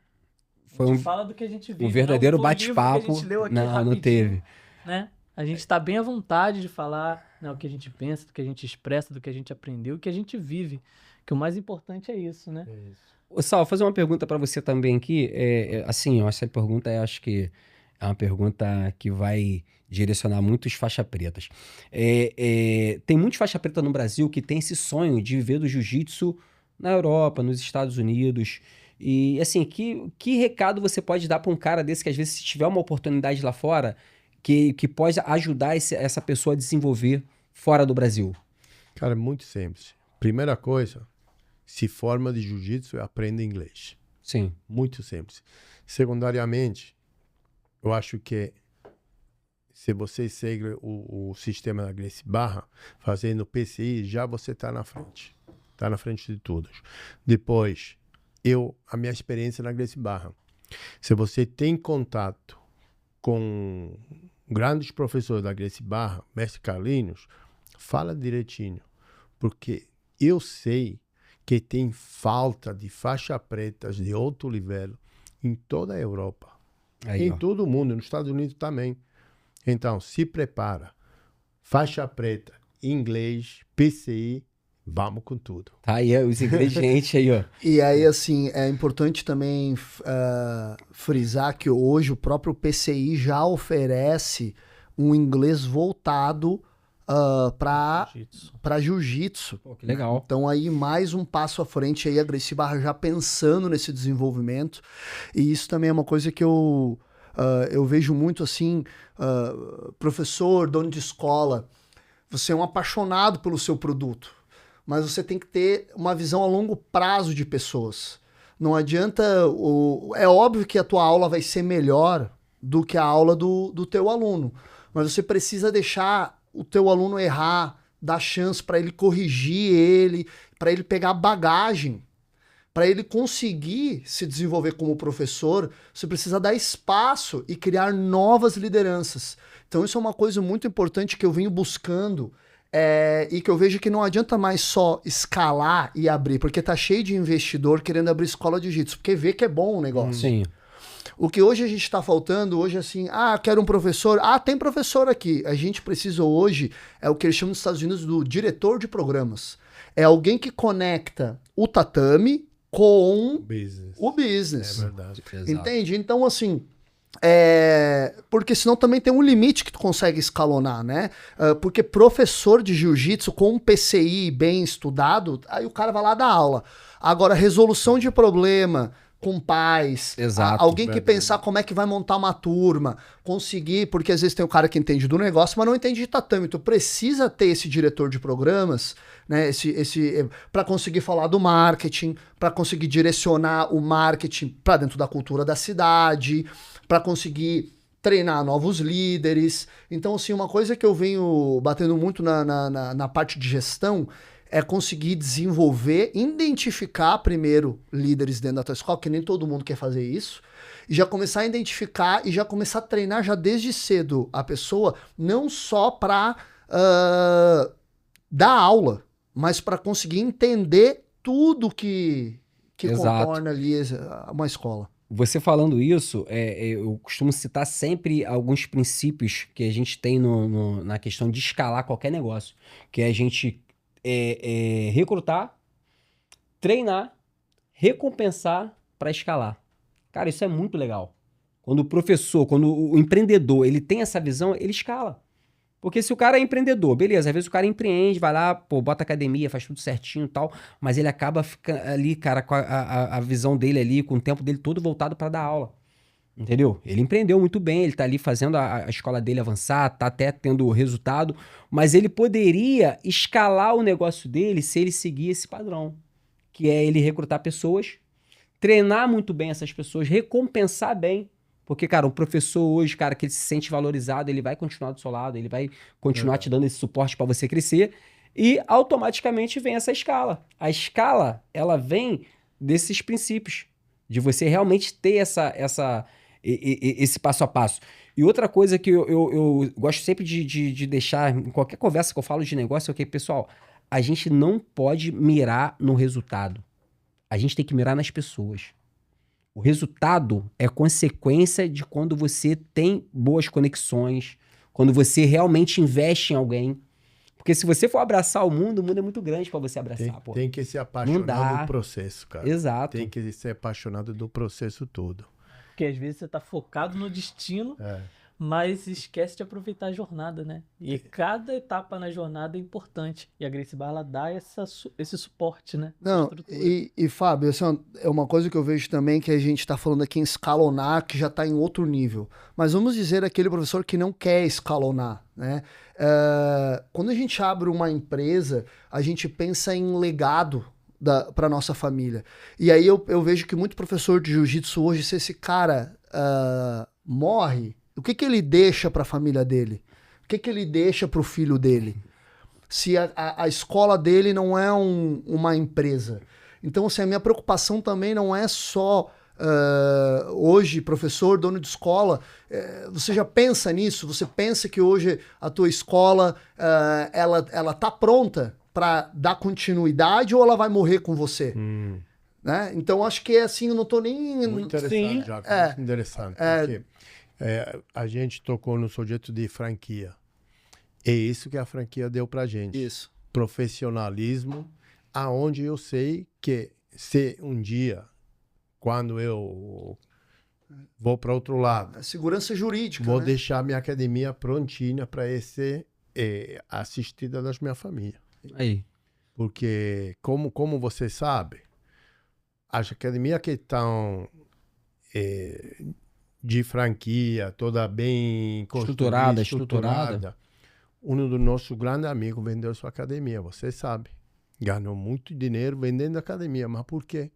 Foi A gente fala do que a gente vive. um verdadeiro não foi o livro que a bate-papo. gente leu aqui Não rapidinho, teve. né? A gente está bem à vontade de falar, né, o que a gente pensa, do que a gente expressa, do que a gente aprendeu, o que a gente vive. Que o mais importante é isso, né? Ô, Sal, vou fazer uma pergunta para você também aqui. Assim, essa pergunta acho que é uma pergunta que vai direcionar muitos faixa pretas. Tem muitos faixa preta no Brasil que tem esse sonho de viver do jiu-jitsu na Europa, nos Estados Unidos. E assim, que recado você pode dar para um cara desse que às vezes se tiver uma oportunidade lá fora, que pode ajudar essa pessoa a desenvolver fora do Brasil? Cara, é muito simples. Primeira coisa, se forma de jiu-jitsu e aprende inglês. Sim. Muito simples. Secundariamente, eu acho que se você segue o sistema da Gracie Barra, fazendo PCI, já você está na frente. Está na frente de todos. Depois, a minha experiência na Gracie Barra. Se você tem contato com grandes professores da Gracie Barra, mestre Carlinhos, fala direitinho. Porque eu sei que tem falta de faixa pretas de alto nível em toda a Europa. Aí, Em ó. todo o mundo, nos Estados Unidos também. Então, se prepara. Faixa preta, inglês, PCI, vamos com tudo. Tá aí os ingredientes aí, ó. E aí, assim, é importante também frisar que hoje o próprio PCI já oferece um inglês voltado Jiu-jitsu. para jiu-jitsu. Pô, que legal. Então aí mais um passo à frente aí a Gracie Barra já pensando nesse desenvolvimento. E isso também é uma coisa que eu vejo muito assim, professor, dono de escola, você é um apaixonado pelo seu produto, mas você tem que ter uma visão a longo prazo de pessoas. Não adianta, é óbvio que a tua aula vai ser melhor do que a aula do teu aluno, mas você precisa deixar o teu aluno errar, dar chance para ele corrigir ele, para ele pegar bagagem, para ele conseguir se desenvolver como professor. Você precisa dar espaço e criar novas lideranças. Então isso é uma coisa muito importante que eu venho buscando e que eu vejo que não adianta mais só escalar e abrir, porque tá cheio de investidor querendo abrir escola de jiu-jitsu, porque vê que é bom o negócio. Sim. O que hoje a gente está faltando, hoje assim, quero um professor, tem professor aqui. A gente precisa hoje, é o que eles chamam nos Estados Unidos do diretor de programas. É alguém que conecta o tatame com Business. o business. É verdade. Exato. Entende? Então, assim, porque senão também tem um limite que tu consegue escalonar, né? Porque professor de jiu-jitsu com um PCI bem estudado, aí o cara vai lá dar aula. Agora, resolução de problema com pais, Exato, alguém que verdade. pensar como é que vai montar uma turma, conseguir, porque às vezes tem o cara que entende do negócio, mas não entende de tatame. Tu precisa ter esse diretor de programas, né? Para conseguir falar do marketing, para conseguir direcionar o marketing para dentro da cultura da cidade, para conseguir treinar novos líderes. Então, assim, uma coisa que eu venho batendo muito na parte de gestão é conseguir desenvolver, identificar primeiro líderes dentro da tua escola, que nem todo mundo quer fazer isso, e já começar a identificar e já começar a treinar já desde cedo a pessoa, não só para dar aula, mas para conseguir entender tudo que Exato. contorna ali uma escola. Você falando isso, eu costumo citar sempre alguns princípios que a gente tem na questão de escalar qualquer negócio, que é a gente recrutar, treinar, recompensar para escalar. Cara, isso é muito legal. Quando o empreendedor, ele tem essa visão, ele escala. Porque se o cara é empreendedor, beleza, às vezes o cara empreende, vai lá, bota academia, faz tudo certinho e tal, mas ele acaba ficando ali, cara, com a visão dele ali, com o tempo dele todo voltado para dar aula. Entendeu? Ele empreendeu muito bem, ele tá ali fazendo a escola dele avançar, tá até tendo resultado, mas ele poderia escalar o negócio dele se ele seguir esse padrão, que é ele recrutar pessoas, treinar muito bem essas pessoas, recompensar bem, porque, cara, um professor hoje, cara, que ele se sente valorizado, ele vai continuar do seu lado, ele vai continuar te dando esse suporte para você crescer, e automaticamente vem essa escala. A escala, ela vem desses princípios, de você realmente ter esse passo a passo. E outra coisa que eu gosto sempre de deixar em qualquer conversa que eu falo de negócio é que, pessoal, a gente não pode mirar no resultado. A gente tem que mirar nas pessoas. O resultado é consequência de quando você tem boas conexões, quando você realmente investe em alguém. Porque se você for abraçar o mundo é muito grande para você abraçar. Tem que ser Não apaixonado dá. do processo, cara. Exato. Tem que ser apaixonado do processo todo. Porque às vezes você tá focado no destino, mas esquece de aproveitar a jornada, né? E cada etapa na jornada é importante. E a Gracie Barra, ela dá esse suporte, né? Essa Não, estrutura. e Fábio, assim, é uma coisa que eu vejo também que a gente está falando aqui em escalonar, que já está em outro nível. Mas vamos dizer aquele professor que não quer escalonar, né? Quando a gente abre uma empresa, a gente pensa em legado para nossa família. E aí eu vejo que muito professor de jiu-jitsu hoje, se esse cara morre, o que ele deixa para a família dele? O que ele deixa para o filho dele? Se a escola dele não é uma empresa. Então, assim, a minha preocupação também não é só hoje, professor, dono de escola, você já pensa nisso? Você pensa que hoje a tua escola ela tá pronta pra dar continuidade ou ela vai morrer com você? Né? Então, acho que assim, eu não tô nem... Muito interessante, Sim, Jaco, é. muito interessante. É. Porque a gente tocou no sujeito de franquia. É isso que a franquia deu pra gente. Isso. Profissionalismo, aonde eu sei que se um dia, quando eu vou para outro lado, É segurança jurídica, vou né? deixar minha academia prontinha para ser assistida das minha família. Aí. Porque, como você sabe, as academias que estão de franquia, toda bem construída, Estruturada. um dos nossos grandes amigos vendeu sua academia, você sabe. Ganhou muito dinheiro vendendo a academia. Mas por quê?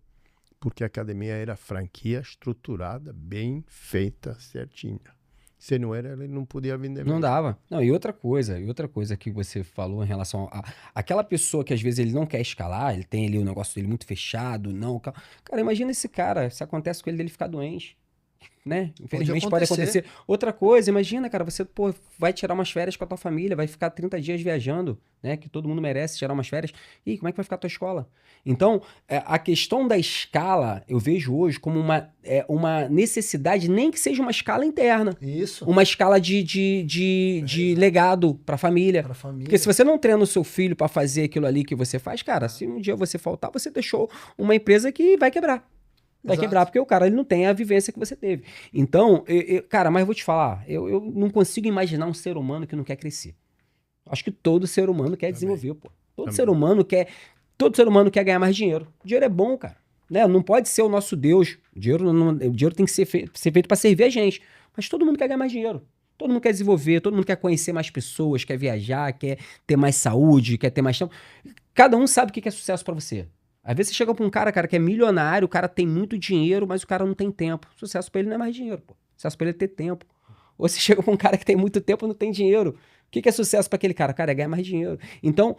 Porque a academia era franquia estruturada, bem feita, certinha. Se não era, ele não podia vender Não mesmo. dava. Não, e outra coisa que você falou em relação a aquela pessoa que às vezes ele não quer escalar, ele tem ali o negócio dele muito fechado, não. Cara, imagina esse cara, se acontece com ele dele ficar doente, né? Infelizmente pode acontecer. Outra coisa, imagina, cara, você, pô, vai tirar umas férias com a tua família, vai ficar 30 dias viajando, né? Que todo mundo merece tirar umas férias. E como é que vai ficar a tua escola? Então, a questão da escala, eu vejo hoje como uma necessidade, nem que seja uma escala interna. Isso. Uma escala de legado pra família. Pra família. Porque se você não treina o seu filho pra fazer aquilo ali que você faz, cara, se um dia você faltar, você deixou uma empresa que vai quebrar. Vai Exato. quebrar, porque o cara ele não tem a vivência que você teve. Então, cara, mas eu vou te falar, eu não consigo imaginar um ser humano que não quer crescer. Acho que todo ser humano quer desenvolver, pô. Todo ser humano quer ganhar mais dinheiro. Dinheiro é bom, cara. Né? Não pode ser o nosso Deus. O dinheiro tem que ser feito para servir a gente. Mas todo mundo quer ganhar mais dinheiro. Todo mundo quer desenvolver, todo mundo quer conhecer mais pessoas, quer viajar, quer ter mais saúde, quer ter mais tempo. Cada um sabe o que é sucesso para você. Às vezes você chega pra um cara, que é milionário, o cara tem muito dinheiro, mas o cara não tem tempo. Sucesso pra ele não é mais dinheiro, pô. Sucesso pra ele é ter tempo. Ou você chega pra um cara que tem muito tempo e não tem dinheiro. O que é sucesso pra aquele cara? Cara, é ganhar mais dinheiro. Então,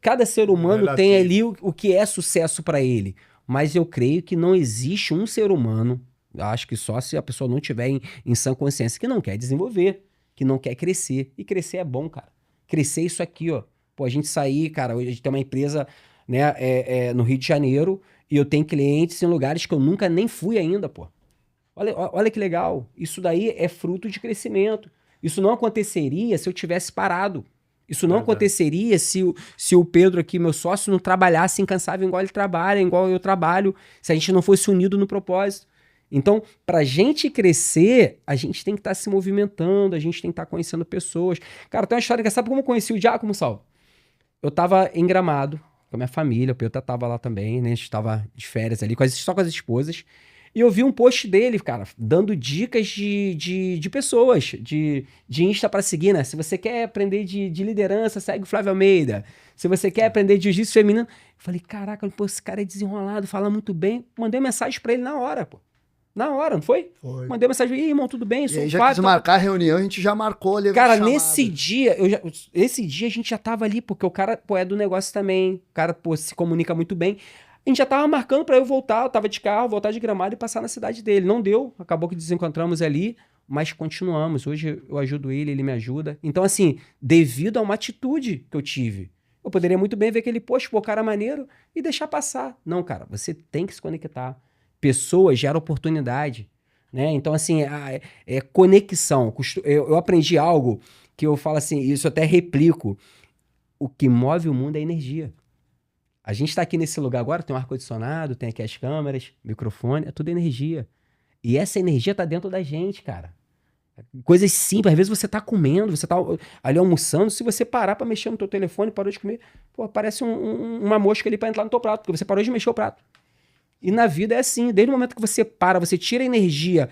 cada ser humano tem ali o que é sucesso pra ele. Mas eu creio que não existe um ser humano, acho que só se a pessoa não tiver em sã consciência, que não quer desenvolver, que não quer crescer. E crescer é bom, cara. Crescer é isso aqui, ó. Pô, a gente sair, cara, hoje a gente tem uma empresa, né, no Rio de Janeiro, e eu tenho clientes em lugares que eu nunca nem fui ainda, pô. Olha que legal. Isso daí é fruto de crescimento. Isso não aconteceria se eu tivesse parado. Isso não aconteceria se o Pedro aqui, meu sócio, não trabalhasse incansável igual ele trabalha, igual eu trabalho, se a gente não fosse unido no propósito. Então, pra gente crescer, a gente tem que estar se movimentando, a gente tem que estar conhecendo pessoas. Cara, tem uma história que sabe como eu conheci o Giacomo, Sal? Eu tava em Gramado com a minha família, o Pedro tava lá também, né? A gente tava de férias ali, só com as esposas. E eu vi um post dele, cara, dando dicas de pessoas, de Insta pra seguir, né? Se você quer aprender de liderança, segue o Flávio Almeida. Se você quer aprender de jiu-jitsu feminino... Eu falei, caraca, pô, esse cara é desenrolado, fala muito bem. Mandei uma mensagem pra ele na hora, pô. Na hora, não foi? Foi. Mandei uma mensagem, ih, irmão, tudo bem? E aí já quis marcar a reunião, a gente já marcou ali. Cara, nesse dia, esse dia a gente já tava ali, porque o cara, pô, é do negócio também. O cara, pô, se comunica muito bem. A gente já tava marcando pra eu voltar, eu tava de carro, voltar de Gramado e passar na cidade dele. Não deu, acabou que desencontramos ali, mas continuamos. Hoje eu ajudo ele, ele me ajuda. Então, assim, devido a uma atitude que eu tive, eu poderia muito bem ver aquele post, pô, cara maneiro, e deixar passar. Não, cara, você tem que se conectar. Pessoas geram oportunidade, né? Então, assim, é conexão. Eu aprendi algo que eu falo assim, isso eu até replico. O que move o mundo é energia. A gente está aqui nesse lugar agora, tem um ar-condicionado, tem aqui as câmeras, microfone, é tudo energia. E essa energia tá dentro da gente, cara. Coisas simples, às vezes você tá comendo, você tá ali almoçando, se você parar pra mexer no teu telefone, parou de comer, pô, aparece uma mosca ali pra entrar no teu prato, porque você parou de mexer o prato. E na vida é assim, desde o momento que você para, você tira a energia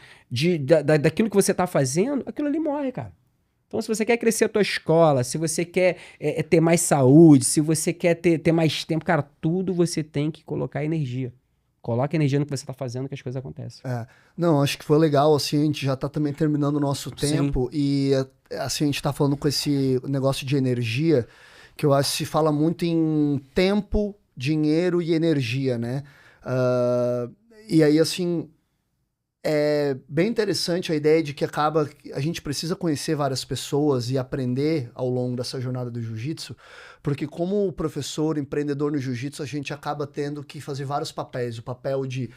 daquilo que você tá fazendo, aquilo ali morre, cara. Então, se você quer crescer a tua escola, se você quer ter mais saúde, se você quer ter mais tempo, cara, tudo você tem que colocar energia. Coloca energia no que você tá fazendo que as coisas acontecem. Não, acho que foi legal, assim, a gente já tá também terminando o nosso tempo. Sim. E, assim, a gente tá falando com esse negócio de energia, que eu acho que se fala muito em tempo, dinheiro e energia, né? E aí, assim, é bem interessante a ideia de que a gente precisa conhecer várias pessoas e aprender ao longo dessa jornada do jiu-jitsu, Porque como professor, empreendedor no jiu-jitsu, a gente acaba tendo que fazer vários papéis. O papel de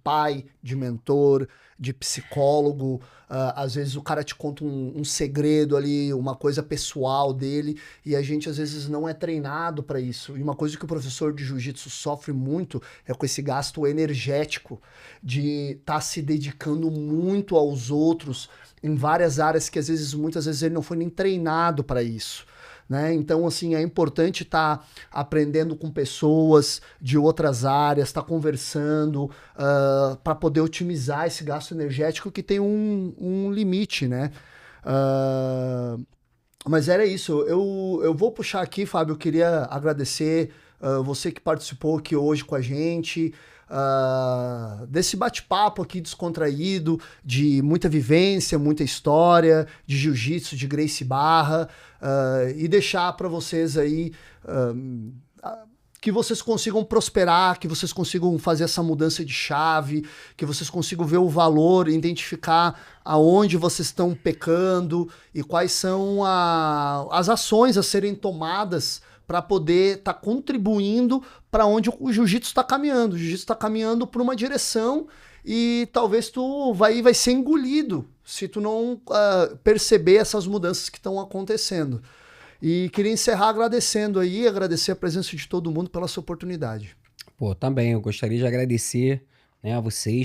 pai, de mentor, de psicólogo. Às vezes o cara te conta um segredo ali, uma coisa pessoal dele, e a gente às vezes não é treinado para isso. E uma coisa que o professor de jiu-jitsu sofre muito é com esse gasto energético de estar se dedicando muito aos outros em várias áreas que muitas vezes ele não foi nem treinado para isso. Né? Então, assim, é importante estar aprendendo com pessoas de outras áreas, estar conversando para poder otimizar esse gasto energético que tem um limite, né? Mas era isso. Eu vou puxar aqui, Fábio, eu queria agradecer você que participou aqui hoje com a gente, desse bate-papo aqui descontraído, de muita vivência, muita história, de jiu-jitsu, de Gracie Barra, e deixar para vocês aí que vocês consigam prosperar, que vocês consigam fazer essa mudança de chave, que vocês consigam ver o valor, identificar aonde vocês estão pecando e quais são as ações a serem tomadas para poder estar contribuindo para onde o jiu-jitsu está caminhando. O jiu-jitsu está caminhando para uma direção e talvez tu vai ser engolido se tu não perceber essas mudanças que estão acontecendo. E queria encerrar agradecendo aí, agradecer a presença de todo mundo pela sua oportunidade. Pô, também, eu gostaria de agradecer, né, a vocês